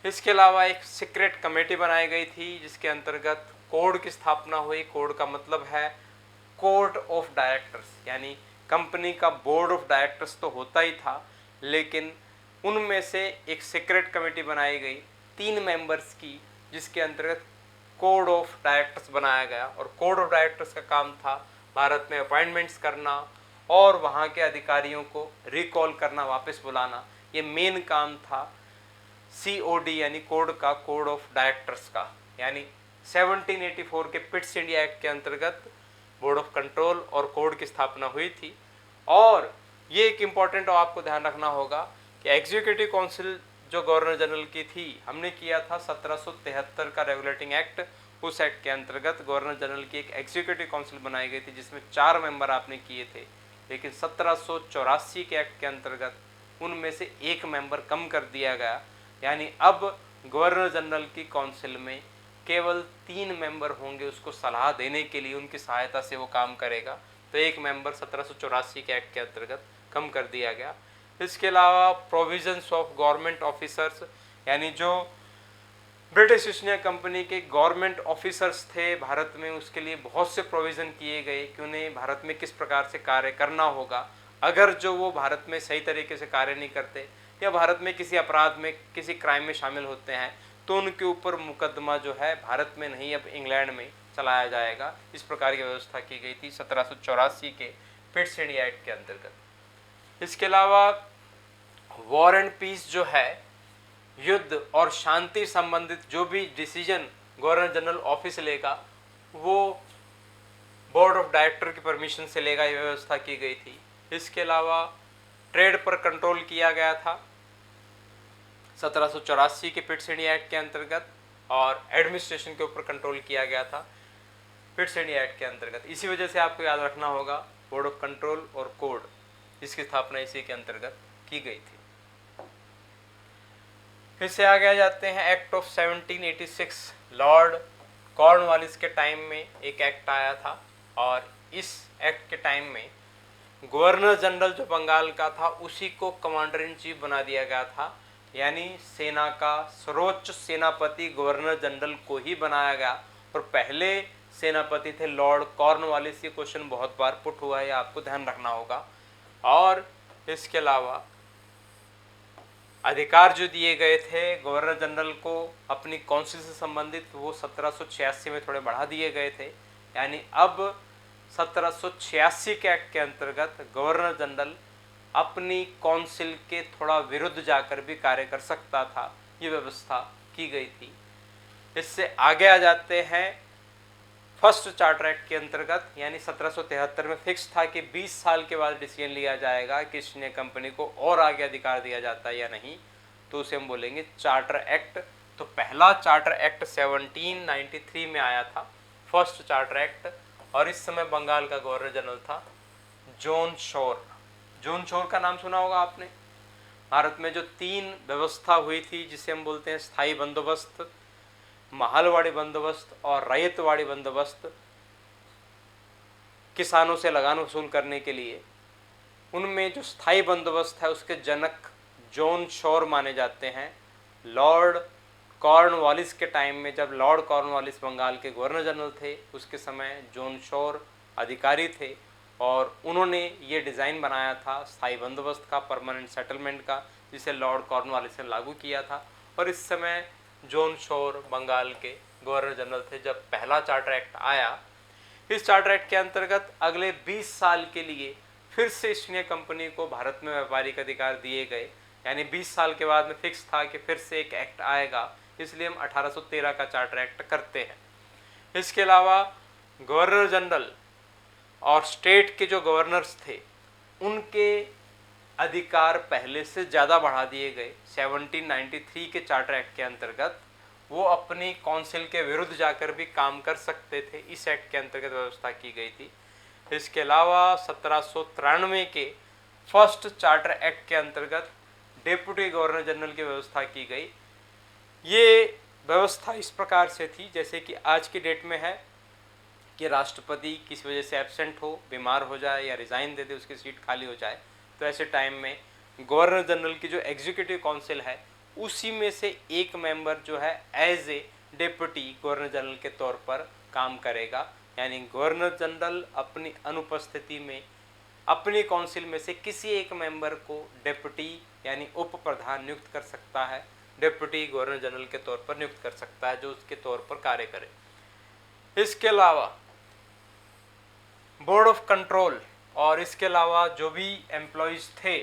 इसके अलावा एक सीक्रेट कमेटी बनाई गई थी जिसके अंतर्गत कोड की स्थापना हुई। कोड का मतलब है कोर्ट ऑफ डायरेक्टर्स, यानी कंपनी का बोर्ड ऑफ डायरेक्टर्स तो होता ही था, लेकिन उनमें से एक सीक्रेट कमेटी बनाई गई 3 मेंबर्स की, जिसके अंतर्गत कोड ऑफ डायरेक्टर्स बनाया गया। और कोड ऑफ डायरेक्टर्स का काम था भारत में अपॉइंटमेंट्स करना और वहाँ के अधिकारियों को रिकॉल करना, वापस बुलाना। ये मेन काम था COD यानी कोड का, कोड ऑफ डायरेक्टर्स का। यानी 1784 के पिट्स इंडिया एक्ट के अंतर्गत बोर्ड ऑफ कंट्रोल और कोड की स्थापना हुई थी। और ये एक इम्पॉर्टेंट आपको ध्यान रखना होगा कि एग्जीक्यूटिव काउंसिल जो गवर्नर जनरल की थी, हमने किया था 1773 का रेगुलेटिंग एक्ट। उस एक्ट के अंतर्गत गवर्नर जनरल की एक एग्जीक्यूटिव काउंसिल बनाई गई थी जिसमें 4 मेंबर आपने किए थे, लेकिन 1784 के एक्ट के अंतर्गत उनमें से 1 मेंबर कम कर दिया गया। यानी अब गवर्नर जनरल की काउंसिल में केवल 3 मेंबर होंगे, उसको सलाह देने के लिए, उनकी सहायता से वो काम करेगा। तो 1 मेंबर 1784 के एक्ट के अंतर्गत कम कर दिया गया। इसके अलावा प्रोविजंस ऑफ गवर्नमेंट ऑफिसर्स, यानी जो ब्रिटिश ईस्ट इंडिया कंपनी के गवर्नमेंट ऑफिसर्स थे भारत में, उसके लिए बहुत से प्रोविज़न किए गए कि उन्हें भारत में किस प्रकार से कार्य करना होगा। अगर जो वो भारत में सही तरीके से कार्य नहीं करते या भारत में किसी अपराध में, किसी क्राइम में शामिल होते हैं, तो उनके ऊपर मुकदमा जो है भारत में नहीं, अब इंग्लैंड में चलाया जाएगा। इस प्रकार की व्यवस्था की गई थी 1784 के पिट्स इंडिया एक्ट के अंतर्गत। इसके अलावा वॉर एंड पीस जो है, युद्ध और शांति संबंधित जो भी डिसीजन गवर्नर जनरल ऑफिस लेगा वो बोर्ड ऑफ डायरेक्टर की परमिशन से लेगा, ये व्यवस्था की गई थी। इसके अलावा ट्रेड पर कंट्रोल किया गया था 1784 के पिट्स इंडिया एक्ट के अंतर्गत, और एडमिनिस्ट्रेशन के ऊपर कंट्रोल किया गया था पिट्स इंडिया एक्ट के अंतर्गत। इसी वजह से आपको याद रखना होगा बोर्ड ऑफ कंट्रोल और कोड, इसकी स्थापना इसी के अंतर्गत की गई थी। फिर से आगे आ जाते हैं एक्ट ऑफ 1786। लॉर्ड कॉर्नवालिस के टाइम में एक एक्ट आया था, और इस एक्ट के टाइम में गवर्नर जनरल जो बंगाल का था उसी को कमांडर इन चीफ बना दिया गया था। यानी सेना का सर्वोच्च सेनापति गवर्नर जनरल को ही बनाया गया, और पहले सेनापति थे लॉर्ड कॉर्नवालिस। ये क्वेश्चन बहुत बार पुट हुआ है, आपको ध्यान रखना होगा। और इसके अलावा अधिकार जो दिए गए थे गवर्नर जनरल को अपनी काउंसिल से संबंधित, वो 1786 में थोड़े बढ़ा दिए गए थे। यानी अब 1786 के एक्ट के अंतर्गत गवर्नर जनरल अपनी काउंसिल के थोड़ा विरुद्ध जाकर भी कार्य कर सकता था, ये व्यवस्था की गई थी। इससे आगे आ जाते हैं फर्स्ट चार्टर एक्ट के अंतर्गत। यानी 1773 में फिक्स था कि 20 साल के बाद डिसीजन लिया जाएगा कि ईस्ट इंडिया कंपनी को और आगे अधिकार दिया जाता है या नहीं, तो उसे हम बोलेंगे चार्टर एक्ट। तो पहला चार्टर एक्ट 1793 में आया था, फर्स्ट चार्टर एक्ट, और इस समय बंगाल का गवर्नर जनरल था जॉन शोर। जॉन शोर का नाम सुना होगा आपने। भारत में जो 3 व्यवस्था हुई थी जिसे हम बोलते हैं स्थायी बंदोबस्त, महलवाड़ी बंदोबस्त और रैयतवाड़ी बंदोबस्त, किसानों से लगान वसूल करने के लिए, उनमें जो स्थायी बंदोबस्त है उसके जनक जॉन शोर माने जाते हैं। लॉर्ड कॉर्नवालिस के टाइम में, जब लॉर्ड कॉर्नवालिस बंगाल के गवर्नर जनरल थे, उसके समय जॉन शोर अधिकारी थे, और उन्होंने ये डिज़ाइन बनाया था स्थायी बंदोबस्त का, परमानेंट सेटलमेंट का, जिसे लॉर्ड कॉर्नवालिस ने लागू किया था। और इस समय जॉन शोर बंगाल के गवर्नर जनरल थे जब पहला चार्टर एक्ट आया। इस चार्टर एक्ट के अंतर्गत अगले 20 साल के लिए फिर से ईस्ट इंडिया कंपनी को भारत में व्यापारिक अधिकार दिए गए। यानी 20 साल के बाद में फिक्स था कि फिर से एक एक्ट आएगा, इसलिए हम 1813 का चार्टर एक्ट करते हैं। इसके अलावा गवर्नर जनरल और स्टेट के जो गवर्नर्स थे उनके अधिकार पहले से ज़्यादा बढ़ा दिए गए। 1793 के चार्टर एक्ट के अंतर्गत वो अपनी काउंसिल के विरुद्ध जाकर भी काम कर सकते थे, इस एक्ट के अंतर्गत व्यवस्था की गई थी। इसके अलावा 1793 के फर्स्ट चार्टर एक्ट के अंतर्गत डिप्टी गवर्नर जनरल की व्यवस्था की गई। ये व्यवस्था इस प्रकार से थी जैसे कि आज की डेट में है कि राष्ट्रपति किसी वजह से एब्सेंट हो, बीमार हो जाए या रिज़ाइन दे दे, उसकी सीट खाली हो जाए, तो ऐसे टाइम में गवर्नर जनरल की जो एग्जीक्यूटिव काउंसिल है उसी में से एक मेंबर जो है as a deputy governor general के तौर पर काम करेगा। यानी गवर्नर जनरल अपनी अनुपस्थिति में अपनी काउंसिल में से किसी एक मेंबर को डिप्टी यानी उप प्रधान नियुक्त कर सकता है, डिप्टी गवर्नर जनरल के तौर पर नियुक्त कर सकता है जो उसके तौर पर कार्य करे। इसके अलावा बोर्ड ऑफ कंट्रोल और इसके अलावा जो भी एम्प्लॉयज़ थे,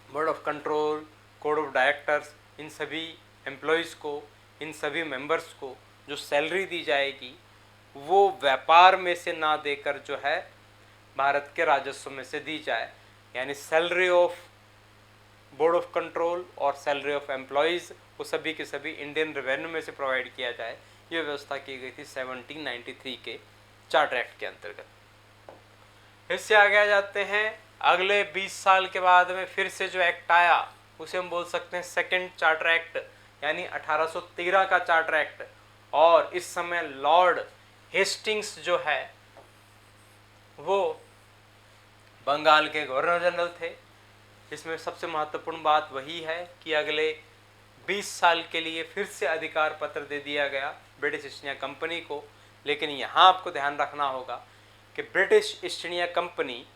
board of control, court of directors, इन सभी एम्प्लॉयज़ को, इन सभी मेंबर्स को जो सैलरी दी जाएगी वो व्यापार में से ना देकर जो है भारत के राजस्व में से दी जाए। यानी salary of board of control और सैलरी ऑफ एम्प्लॉयज़ वो सभी के सभी इंडियन रेवेन्यू में से प्रोवाइड किया जाए, ये व्यवस्था की गई थी 1793 के चार्टर एक्ट के अंतर्गत। इससे आगे आ जाते हैं, अगले 20 साल के बाद में फिर से जो एक्ट आया उसे हम बोल सकते हैं सेकेंड चार्टर एक्ट, यानी 1813 का चार्टर एक्ट। और इस समय लॉर्ड हेस्टिंग्स जो है वो बंगाल के गवर्नर जनरल थे। इसमें सबसे महत्वपूर्ण बात वही है कि अगले 20 साल के लिए फिर से अधिकार पत्र दे दिया गया ब्रिटिश ईस्ट इंडिया कंपनी को। लेकिन यहाँ आपको ध्यान रखना होगा कि ब्रिटिश ईस्ट इंडिया कंपनी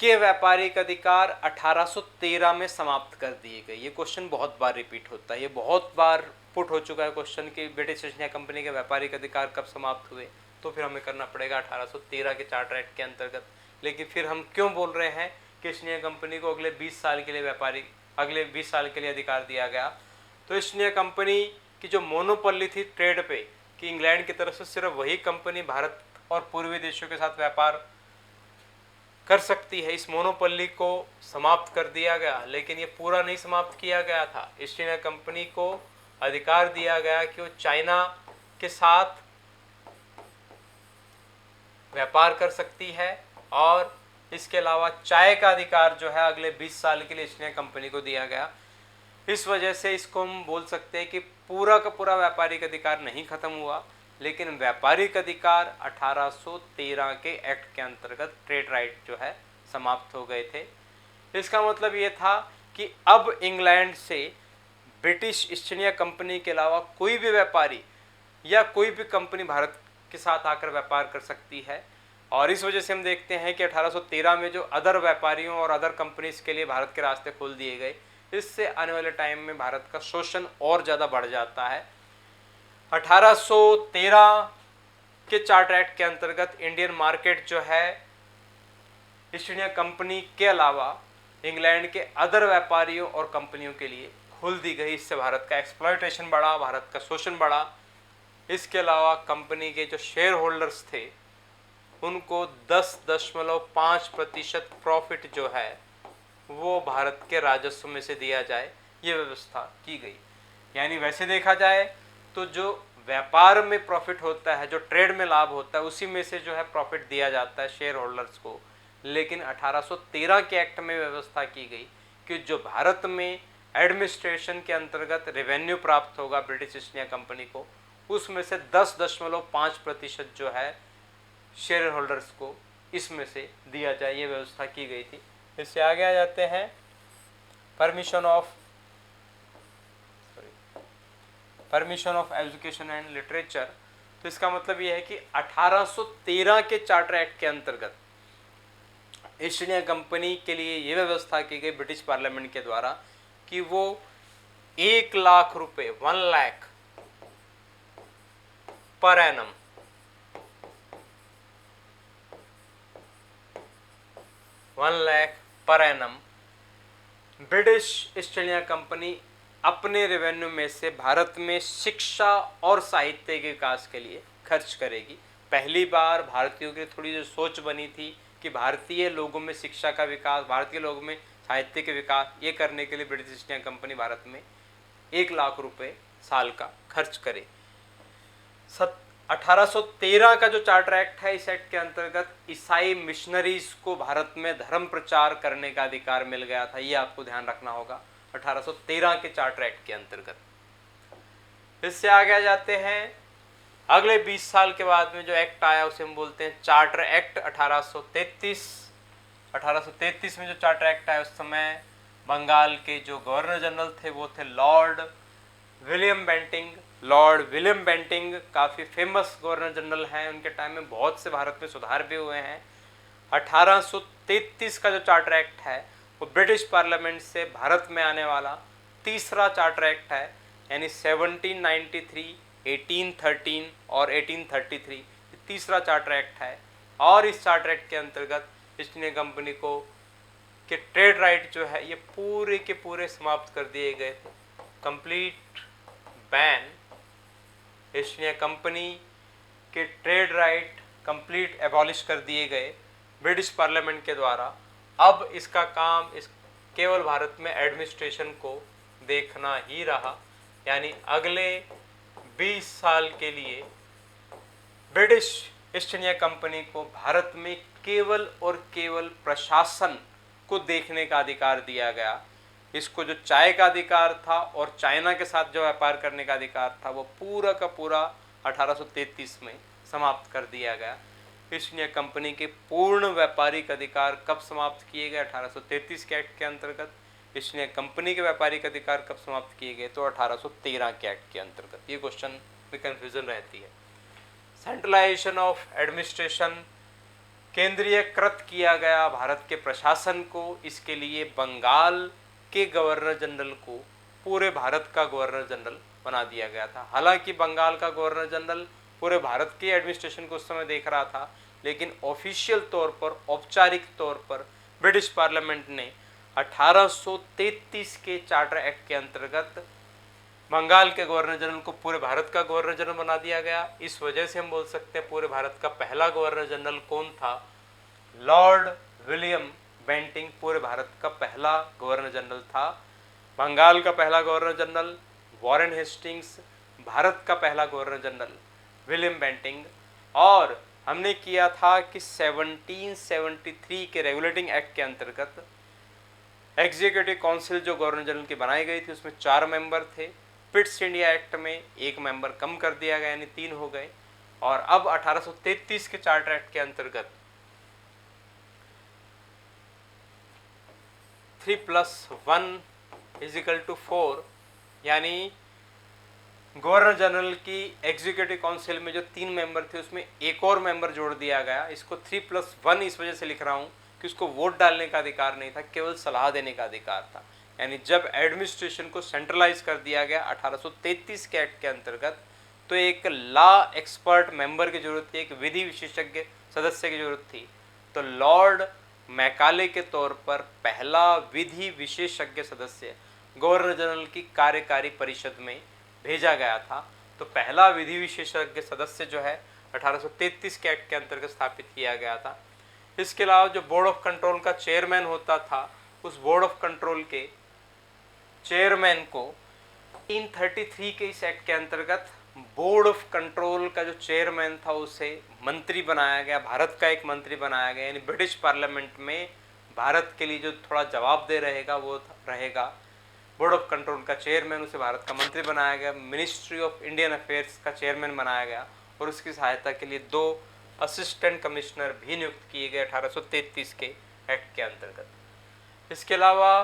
के व्यापारिक अधिकार 1813 में समाप्त कर दिए गए। ये क्वेश्चन बहुत बार रिपीट होता है, ये बहुत बार पुट हो चुका है क्वेश्चन कि ब्रिटिश ईस्ट इंडिया कंपनी के व्यापारिक अधिकार कब समाप्त हुए, तो फिर हमें करना पड़ेगा 1813 के चार्टर एक्ट के अंतर्गत। लेकिन फिर हम क्यों बोल रहे हैं कि ईस्ट इंडिया कंपनी को अगले 20 साल के लिए अगले 20 साल के लिए अधिकार दिया गया? तो ईस्ट इंडिया कंपनी की जो मोनोपोली थी ट्रेड पे, कि इंग्लैंड की तरफ से सिर्फ वही कंपनी भारत और पूर्वी देशों के साथ व्यापार कर सकती है, इस मोनोपोली को समाप्त कर दिया गया। लेकिन ये पूरा नहीं समाप्त किया गया था। ईस्ट इंडिया कंपनी को अधिकार दिया गया कि वो चाइना के साथ व्यापार कर सकती है, और इसके अलावा चाय का अधिकार जो है अगले 20 साल के लिए ईस्ट इंडिया कंपनी को दिया गया। इस वजह से इसको हम बोल सकते हैं कि पूरा का पूरा व्यापारिक अधिकार नहीं खत्म हुआ, लेकिन व्यापारिक अधिकार 1813 के एक्ट के अंतर्गत ट्रेड राइट जो है समाप्त हो गए थे। इसका मतलब ये था कि अब इंग्लैंड से ब्रिटिश ईस्ट इंडिया कंपनी के अलावा कोई भी व्यापारी या कोई भी कंपनी भारत के साथ आकर व्यापार कर सकती है। और इस वजह से हम देखते हैं कि 1813 में जो अदर व्यापारियों और अदर कंपनीज के लिए भारत के रास्ते खोल दिए गए, इससे आने वाले टाइम में भारत का शोषण और ज़्यादा बढ़ जाता है। 1813 के चार्टर एक्ट के अंतर्गत इंडियन मार्केट जो है ईस्ट इंडिया कंपनी के अलावा इंग्लैंड के अदर व्यापारियों और कंपनियों के लिए खोल दी गई। इससे भारत का एक्सप्लॉयटेशन बढ़ा, भारत का शोषण बढ़ा। इसके अलावा कंपनी के जो शेयर होल्डर्स थे उनको 10.5% प्रॉफिट जो है वो भारत के राजस्व में से दिया जाए, ये व्यवस्था की गई। यानी वैसे देखा जाए तो जो व्यापार में प्रॉफिट होता है, जो ट्रेड में लाभ होता है, उसी में से जो है प्रॉफिट दिया जाता है शेयर होल्डर्स को। लेकिन 1813 के एक्ट में व्यवस्था की गई कि जो भारत में एडमिनिस्ट्रेशन के अंतर्गत रेवेन्यू प्राप्त होगा ब्रिटिश ईस्ट इंडिया कंपनी को, उसमें से 10.5% जो है शेयर होल्डर्स को इसमें से दिया जाए, ये व्यवस्था की गई थी। इससे आगे आ जाते हैं permission of education and literature. तो इसका मतलब ये है कि 1813 के चार्टर एक्ट के अंतर्गत ईस्ट इंडिया कंपनी के लिए ये व्यवस्था की गई ब्रिटिश पार्लियामेंट के द्वारा कि वो 1 लाख रुपए 1 lakh per annum British east India company अपने रेवेन्यू में से भारत में शिक्षा और साहित्य के विकास के लिए खर्च करेगी। पहली बार भारतीयों की थोड़ी जो सोच बनी थी कि भारतीय लोगों में शिक्षा का विकास, भारतीय लोगों में साहित्य के विकास, ये करने के लिए British east India company Bharat में 1 लाख रुपए साल का खर्च करे। 1813 का जो चार्टर एक्ट है, इस एक्ट के अंतर्गत ईसाई मिशनरीज को भारत में धर्म प्रचार करने का अधिकार मिल गया था, ये आपको ध्यान रखना होगा 1813 के चार्टर एक्ट के अंतर्गत। इससे आगे आ जाते हैं अगले 20 साल के बाद में जो एक्ट आया उसे हम बोलते हैं चार्टर एक्ट 1833। 1833 में जो चार्टर एक्ट आया उस समय बंगाल के जो गवर्नर जनरल थे वो थे Lord William Bentinck. Lord William Bentinck काफ़ी फेमस गवर्नर जनरल हैं, उनके टाइम में बहुत से भारत में सुधार भी हुए हैं। 1833 का जो चार्टर एक्ट है वो ब्रिटिश पार्लियामेंट से भारत में आने वाला तीसरा चार्टर एक्ट है, यानी 1793, 1813 और 1833 तीसरा चार्टर एक्ट है। और इस चार्टर एक्ट के अंतर्गत ईस्ट इंडिया कंपनी को के ट्रेड राइट जो है ये पूरे के पूरे समाप्त कर दिए गए थे। Complete ban, east India company के ट्रेड राइट कंप्लीट एबॉलिश कर दिए गए ब्रिटिश पार्लियामेंट के द्वारा। अब इसका काम इस केवल भारत में एडमिनिस्ट्रेशन को देखना ही रहा, यानी अगले 20 साल के लिए ब्रिटिश ईस्ट इंडिया कंपनी को भारत में केवल और केवल प्रशासन को देखने का अधिकार दिया गया। इसको जो चाय का अधिकार था और चाइना के साथ जो व्यापार करने का अधिकार था वो पूरा का पूरा 1833 में समाप्त कर दिया गया। ईस्ट इंडिया कंपनी के पूर्ण व्यापारिक अधिकार कब समाप्त किए गए? 1833 के एक्ट के अंतर्गत। ईस्ट इंडिया कंपनी के व्यापारिक अधिकार कब समाप्त किए गए? तो 1813 के एक्ट के अंतर्गत। ये क्वेश्चन में कन्फ्यूजन रहती है। सेंट्रलाइजेशन ऑफ एडमिनिस्ट्रेशन, केंद्रीयकृत किया गया भारत के प्रशासन को। इसके लिए बंगाल के गवर्नर जनरल को पूरे भारत का गवर्नर जनरल बना दिया गया था। हालांकि बंगाल का गवर्नर जनरल पूरे भारत के एडमिनिस्ट्रेशन को उस समय देख रहा था, लेकिन ऑफिशियल तौर पर, औपचारिक तौर पर ब्रिटिश पार्लियामेंट ने 1833 के चार्टर एक्ट के अंतर्गत बंगाल के गवर्नर जनरल को पूरे भारत का गवर्नर जनरल बना दिया गया। इस वजह से हम बोल सकते हैं पूरे भारत का पहला गवर्नर जनरल कौन था? लॉर्ड विलियम बेंटिंग पूरे भारत का पहला गवर्नर जनरल था। बंगाल का पहला governor general Warren Hastings, Bharat का पहला गवर्नर जनरल विलियम बेंटिंग। और हमने किया था कि 1773 के रेगुलेटिंग एक्ट के अंतर्गत एग्जीक्यूटिव काउंसिल जो गवर्नर जनरल की बनाई गई थी उसमें 4 मेंबर थे। पिट्स इंडिया एक्ट में 1 मेंबर कम कर दिया गया, यानी 3 हो गए। और अब 1833 के चार्टर एक्ट के अंतर्गत 3+1 = 4, यानी गवर्नर जनरल की एग्जीक्यूटिव काउंसिल में जो 3 मेंबर थे उसमें एक और मेंबर जोड़ दिया गया। इसको 3+1 इस वजह से लिख रहा हूँ कि उसको वोट डालने का अधिकार नहीं था, केवल सलाह देने का अधिकार था। यानी जब एडमिनिस्ट्रेशन को सेंट्रलाइज कर दिया गया 1833 के एक्ट के अंतर्गत, तो एक लॉ एक्सपर्ट मेंबर की जरूरत थी, एक विधि विशेषज्ञ सदस्य की जरूरत थी। तो लॉर्ड मैकाले के तौर पर पहला विधि विशेषज्ञ सदस्य गवर्नर जनरल की कार्यकारी परिषद में भेजा गया था। तो पहला विधि विशेषज्ञ सदस्य जो है 1833 के एक्ट के अंतर्गत स्थापित किया गया था। इसके अलावा जो बोर्ड ऑफ कंट्रोल का चेयरमैन होता था, उस बोर्ड ऑफ कंट्रोल के चेयरमैन को 1833 के इस एक्ट के अंतर्गत बोर्ड ऑफ कंट्रोल का जो चेयरमैन था उसे मंत्री बनाया गया, भारत का एक मंत्री बनाया गया। यानी ब्रिटिश पार्लियामेंट में भारत के लिए जो थोड़ा जवाबदेह रहेगा वो रहेगा बोर्ड ऑफ कंट्रोल का चेयरमैन, उसे भारत का मंत्री बनाया गया। मिनिस्ट्री ऑफ इंडियन अफेयर्स का चेयरमैन बनाया गया और उसकी सहायता के लिए 2 असिस्टेंट कमिश्नर भी नियुक्त किए गए 1833 के एक्ट के अंतर्गत। इसके अलावा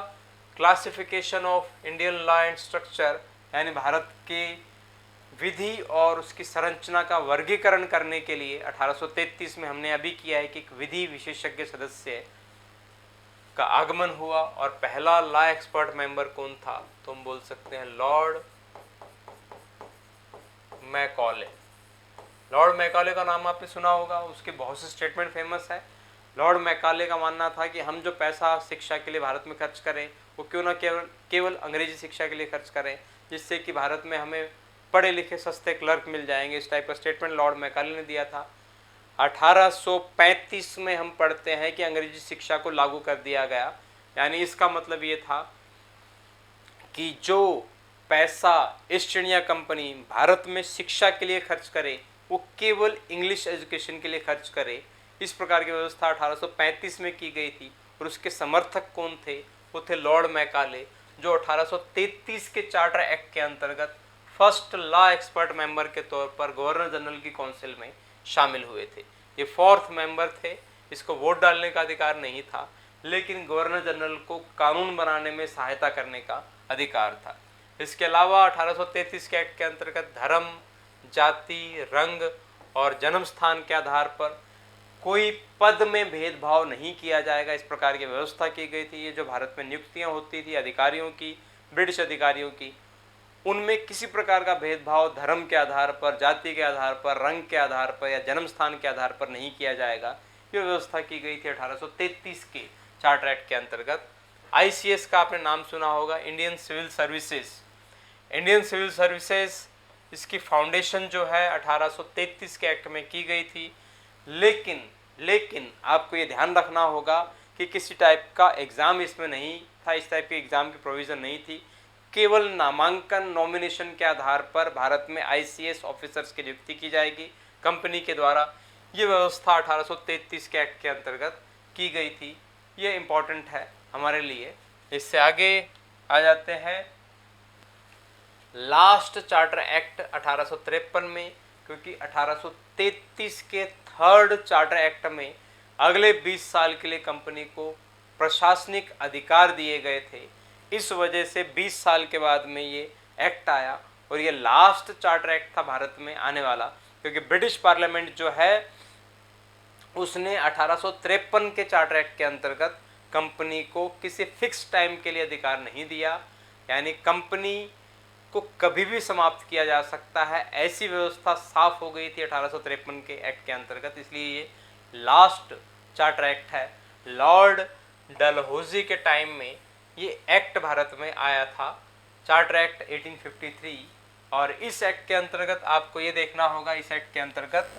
classification of Indian law and structure, यानी भारत के विधि और उसकी संरचना का वर्गीकरण करने के लिए 1833 में हमने अभी किया है कि एक विधि विशेषज्ञ सदस्य का आगमन हुआ। और पहला लॉ एक्सपर्ट मेंबर कौन था? तो हम बोल सकते हैं लॉर्ड मैकॉले। लॉर्ड मैकॉले का नाम आपने सुना होगा, उसके बहुत से स्टेटमेंट फेमस है। लॉर्ड मैकाले का मानना था कि हम जो पैसा शिक्षा के लिए भारत में खर्च करें वो क्यों ना केवल अंग्रेजी शिक्षा के लिए खर्च करें, जिससे कि भारत में हमें पढ़े लिखे सस्ते क्लर्क मिल जाएंगे। इस टाइप का स्टेटमेंट लॉर्ड मैकाले ने दिया था। 1835 में हम पढ़ते हैं कि अंग्रेजी शिक्षा को लागू कर दिया गया। यानी इसका मतलब ये था कि जो पैसा ईस्ट इंडिया कंपनी भारत में शिक्षा के लिए खर्च करे वो केवल इंग्लिश एजुकेशन के लिए खर्च करे। इस प्रकार की व्यवस्था 1835 में की गई थी और उसके समर्थक कौन थे? वो थे लॉर्ड मैकाले, जो 1833 के चार्टर एक्ट के अंतर्गत फर्स्ट लॉ एक्सपर्ट मेंबर के तौर पर गवर्नर जनरल की काउंसिल में शामिल हुए थे। ये फोर्थ मेंबर थे, इसको वोट डालने का अधिकार नहीं था, लेकिन गवर्नर जनरल को कानून बनाने में सहायता करने का अधिकार था। इसके अलावा 1833 के एक्ट के अंतर्गत धर्म, जाति, रंग और जन्म स्थान के आधार पर कोई पद में भेदभाव नहीं किया जाएगा, इस प्रकार की व्यवस्था की गई थी। ये जो भारत में नियुक्तियां होती थी अधिकारियों की, ब्रिटिश अधिकारियों की, उनमें किसी प्रकार का भेदभाव धर्म के आधार पर, जाति के आधार पर, रंग के आधार पर या जन्म स्थान के आधार पर नहीं किया जाएगा। ये व्यवस्था की गई थी 1833 के चार्टर एक्ट के अंतर्गत। ICS का आपने नाम सुना होगा, Indian civil services. Indian civil services, इसकी फाउंडेशन जो है 1833 के एक्ट में की गई थी। लेकिन आपको ये ध्यान रखना होगा कि किसी टाइप का एग्ज़ाम इसमें नहीं था, इस टाइप के एग्ज़ाम की प्रोविज़न नहीं थी। केवल नामांकन, नॉमिनेशन के आधार पर भारत में ICS ऑफिसर्स की नियुक्ति की जाएगी कंपनी के द्वारा। ये व्यवस्था 1833 के एक्ट के अंतर्गत की गई थी। ये इम्पॉर्टेंट है हमारे लिए। इससे आगे आ जाते हैं लास्ट चार्टर एक्ट 1853 में, क्योंकि 1833 के थर्ड चार्टर एक्ट में अगले 20 साल के लिए कंपनी को प्रशासनिक अधिकार दिए गए थे। इस वजह से 20 साल के बाद में ये एक्ट आया और ये लास्ट चार्टर एक्ट था भारत में आने वाला, क्योंकि ब्रिटिश पार्लियामेंट जो है उसने 1853 के चार्टर एक्ट के अंतर्गत कंपनी को किसी फिक्स टाइम के लिए अधिकार नहीं दिया, यानी कंपनी को कभी भी समाप्त किया जा सकता है, ऐसी व्यवस्था साफ हो गई थी 1853 के एक्ट के अंतर्गत। इसलिए ये लास्ट चार्टर एक्ट है। लॉर्ड डलहौजी के टाइम में ये एक्ट भारत में आया था, चार्टर एक्ट 1853। और इस एक्ट के अंतर्गत आपको ये देखना होगा, इस एक्ट के अंतर्गत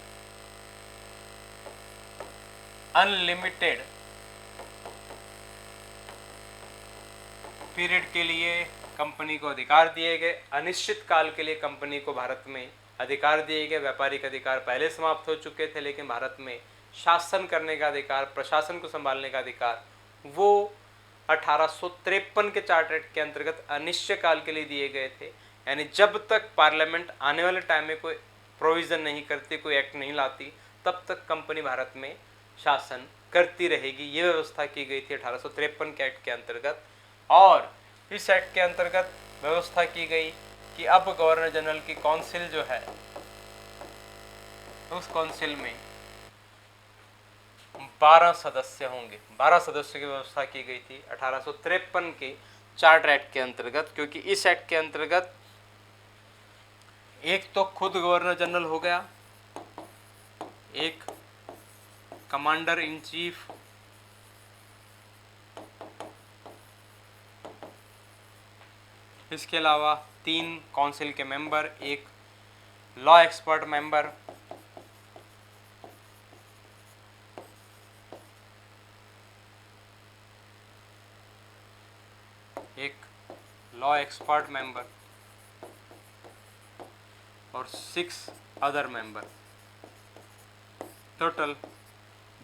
अनलिमिटेड पीरियड के लिए कंपनी को अधिकार दिए गए, अनिश्चित काल के लिए कंपनी को भारत में अधिकार दिए गए। व्यापारिक अधिकार पहले समाप्त हो चुके थे, लेकिन भारत में शासन करने का अधिकार, प्रशासन को संभालने का अधिकार, वो 1853 के चार्टर एक्ट के अंतर्गत अनिश्चित काल के लिए दिए गए थे। यानी जब तक पार्लियामेंट आने वाले टाइम में कोई प्रोविज़न नहीं करती, कोई एक्ट नहीं लाती, तब तक कंपनी भारत में शासन करती रहेगी। ये व्यवस्था की गई थी 1853 के एक्ट के अंतर्गत। और इस एक्ट के अंतर्गत व्यवस्था की गई कि अब गवर्नर जनरल की काउंसिल जो है, उस काउंसिल में 12 सदस्य होंगे। 12 सदस्यों की व्यवस्था की गई थी 1853 के चार्टर एक्ट के अंतर्गत, क्योंकि इस एक्ट के अंतर्गत एक तो खुद गवर्नर जनरल हो गया, एक कमांडर इन चीफ, इसके अलावा 3 काउंसिल के मेंबर, एक लॉ एक्सपर्ट मेंबर, और 6 अदर मेंबर। टोटल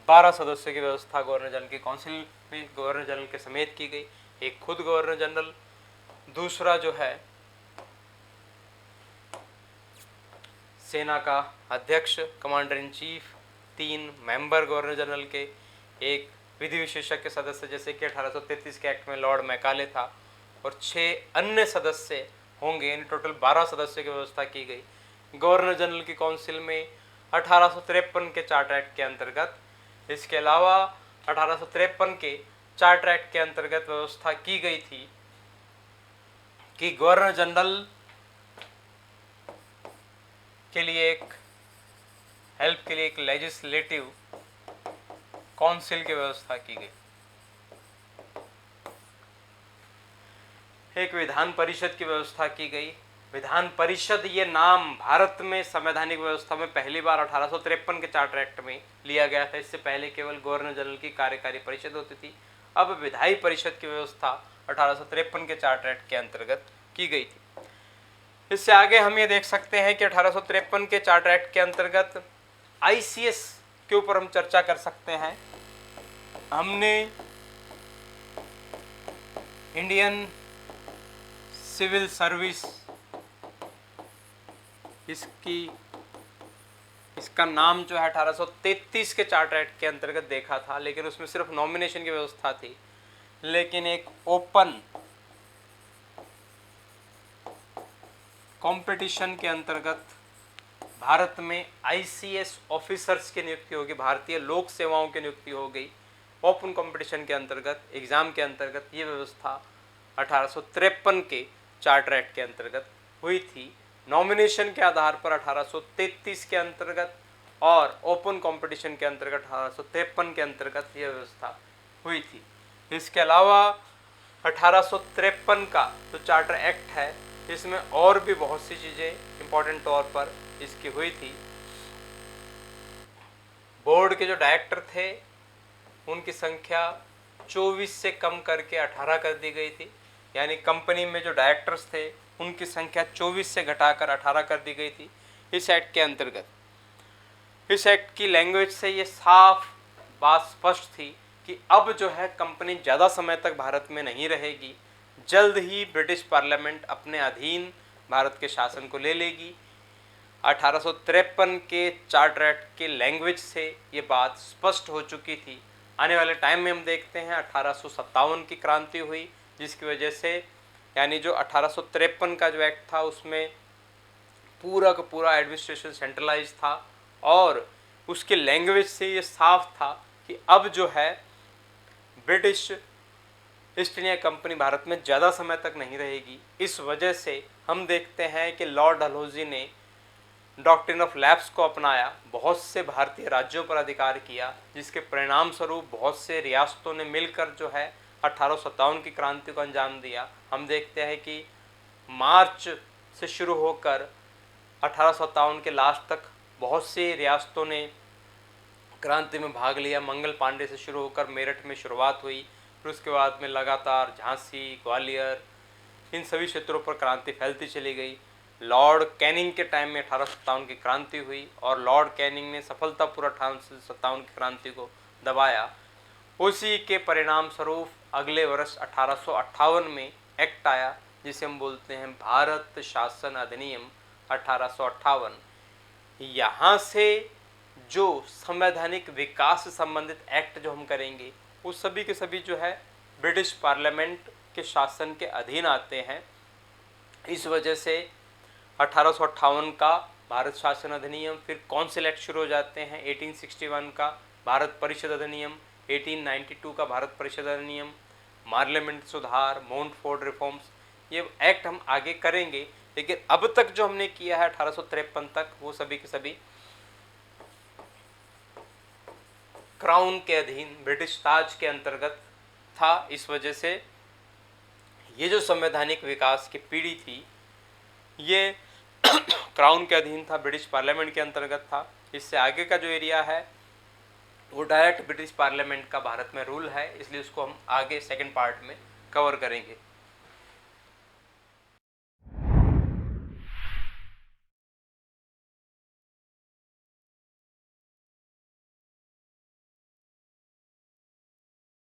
12 सदस्यों की व्यवस्था गवर्नर जनरल की काउंसिल में गवर्नर जनरल के समेत की गई। एक खुद गवर्नर जनरल, दूसरा जो है सेना का अध्यक्ष, commander in chief, 3 member governor general के, एक विधि विशेषज्ञ सदस्य जैसे कि 1833 के एक्ट में लॉर्ड मैकाले था, और 6 अन्य सदस्य होंगे। यानी टोटल 12 सदस्यों की व्यवस्था की गई गवर्नर जनरल की काउंसिल में 1853 के चार्टर एक्ट के अंतर्गत। इसके अलावा 1853 के चार्टर एक्ट के अंतर्गत व्यवस्था की गई थी कि गवर्नर जनरल के लिए एक हेल्प के लिए एक लेजिस्लेटिव काउंसिल की व्यवस्था की गई, एक विधान परिषद की व्यवस्था की गई। विधान परिषद ये नाम भारत में संवैधानिक व्यवस्था में पहली बार 1853 के चार्टर एक्ट में लिया गया था। इससे पहले केवल गवर्नर जनरल की कार्यकारी परिषद होती थी, अब विधायी परिषद की व्यवस्था 1853 के चार्टर एक्ट के अंतर्गत की गई थी। इससे आगे हम ये देख सकते हैं कि 1853 के चार्टर एक्ट के अंतर्गत ICS के ऊपर हम चर्चा कर सकते हैं। हमने इंडियन सिविल सर्विस इसका नाम जो है 1833 के चार्टर एक्ट के अंतर्गत देखा था, लेकिन उसमें सिर्फ नॉमिनेशन की व्यवस्था थी। लेकिन एक ओपन कंपटीशन के अंतर्गत भारत में आईसीएस ऑफिसर्स की नियुक्ति होगी, भारतीय लोक सेवाओं की नियुक्ति हो गई। ओपन कंपटीशन के अंतर्गत, एग्जाम के अंतर्गत ये व्यवस्था 1853 के चार्टर एक्ट के अंतर्गत हुई थी। नॉमिनेशन के आधार पर 1833 के अंतर्गत और ओपन कंपटीशन के अंतर्गत 1853 के अंतर्गत यह व्यवस्था हुई थी। इसके अलावा 1853 का जो चार्टर एक्ट है, इसमें और भी बहुत सी चीज़ें इम्पोर्टेंट तौर पर इसकी हुई थी। बोर्ड के जो डायरेक्टर थे उनकी संख्या 24 से कम करके 18 कर दी गई थी, यानी कंपनी में जो डायरेक्टर्स थे उनकी संख्या 24 से घटाकर 18 कर दी गई थी इस एक्ट के अंतर्गत। इस एक्ट की लैंग्वेज से ये साफ बात स्पष्ट थी कि अब जो है कंपनी ज़्यादा समय तक भारत में नहीं रहेगी, जल्द ही ब्रिटिश पार्लियामेंट अपने अधीन भारत के शासन को ले लेगी। 1853 के चार्टर एक्ट के लैंग्वेज से ये बात स्पष्ट हो चुकी थी। आने वाले टाइम में हम देखते हैं 1857 की क्रांति हुई, जिसकी वजह से यानी जो 1853 का जो एक्ट था उसमें पूरा का पूरा एडमिनिस्ट्रेशन सेंट्रलाइज था और उसके लैंग्वेज से ये साफ था कि अब जो है British east India company Bharat में ज़्यादा समय तक नहीं रहेगी। इस वजह से हम देखते हैं कि लॉर्ड डलहौजी ने डॉक्ट्रिन ऑफ लैप्स को अपनाया, बहुत से भारतीय राज्यों पर अधिकार किया, जिसके परिणाम स्वरूप बहुत से रियासतों ने मिलकर जो है 1857 की क्रांति को अंजाम दिया। हम देखते हैं कि मार्च से शुरू होकर 1857 के लास्ट तक बहुत सी रियासतों ने क्रांति में भाग लिया। मंगल पांडे से शुरू होकर मेरठ में शुरुआत हुई, फिर उसके बाद में लगातार झांसी, ग्वालियर, इन सभी क्षेत्रों पर क्रांति फैलती चली गई। लॉर्ड कैनिंग के टाइम में 1857 की क्रांति हुई और लॉर्ड कैनिंग ने सफलतापूर्वक 1857 की क्रांति को दबाया। उसी के परिणाम स्वरूप अगले वर्ष 1858 में एक्ट आया, जिसे हम बोलते हैं भारत शासन अधिनियम 1858। यहाँ से जो संवैधानिक विकास से संबंधित एक्ट जो हम करेंगे वो सभी के सभी जो है ब्रिटिश पार्लियामेंट के शासन के अधीन आते हैं। इस वजह से 1858 का भारत शासन अधिनियम, फिर कौंसिल एक्ट शुरू हो जाते हैं। 1861 का भारत परिषद अधिनियम, 1892 का भारत परिषद अधिनियम, पार्लियामेंट सुधार, माउंटफोर्ड रिफॉर्म्स, ये एक्ट हम आगे करेंगे। लेकिन अब तक जो हमने किया है 1853 तक, वो सभी के सभी क्राउन के अधीन, ब्रिटिश ताज के अंतर्गत था। इस वजह से ये जो संवैधानिक विकास की पीढ़ी थी ये क्राउन के अधीन था, ब्रिटिश पार्लियामेंट के अंतर्गत था। इससे आगे का जो एरिया है वो डायरेक्ट ब्रिटिश पार्लियामेंट का भारत में रूल है, इसलिए उसको हम आगे सेकंड पार्ट में कवर करेंगे।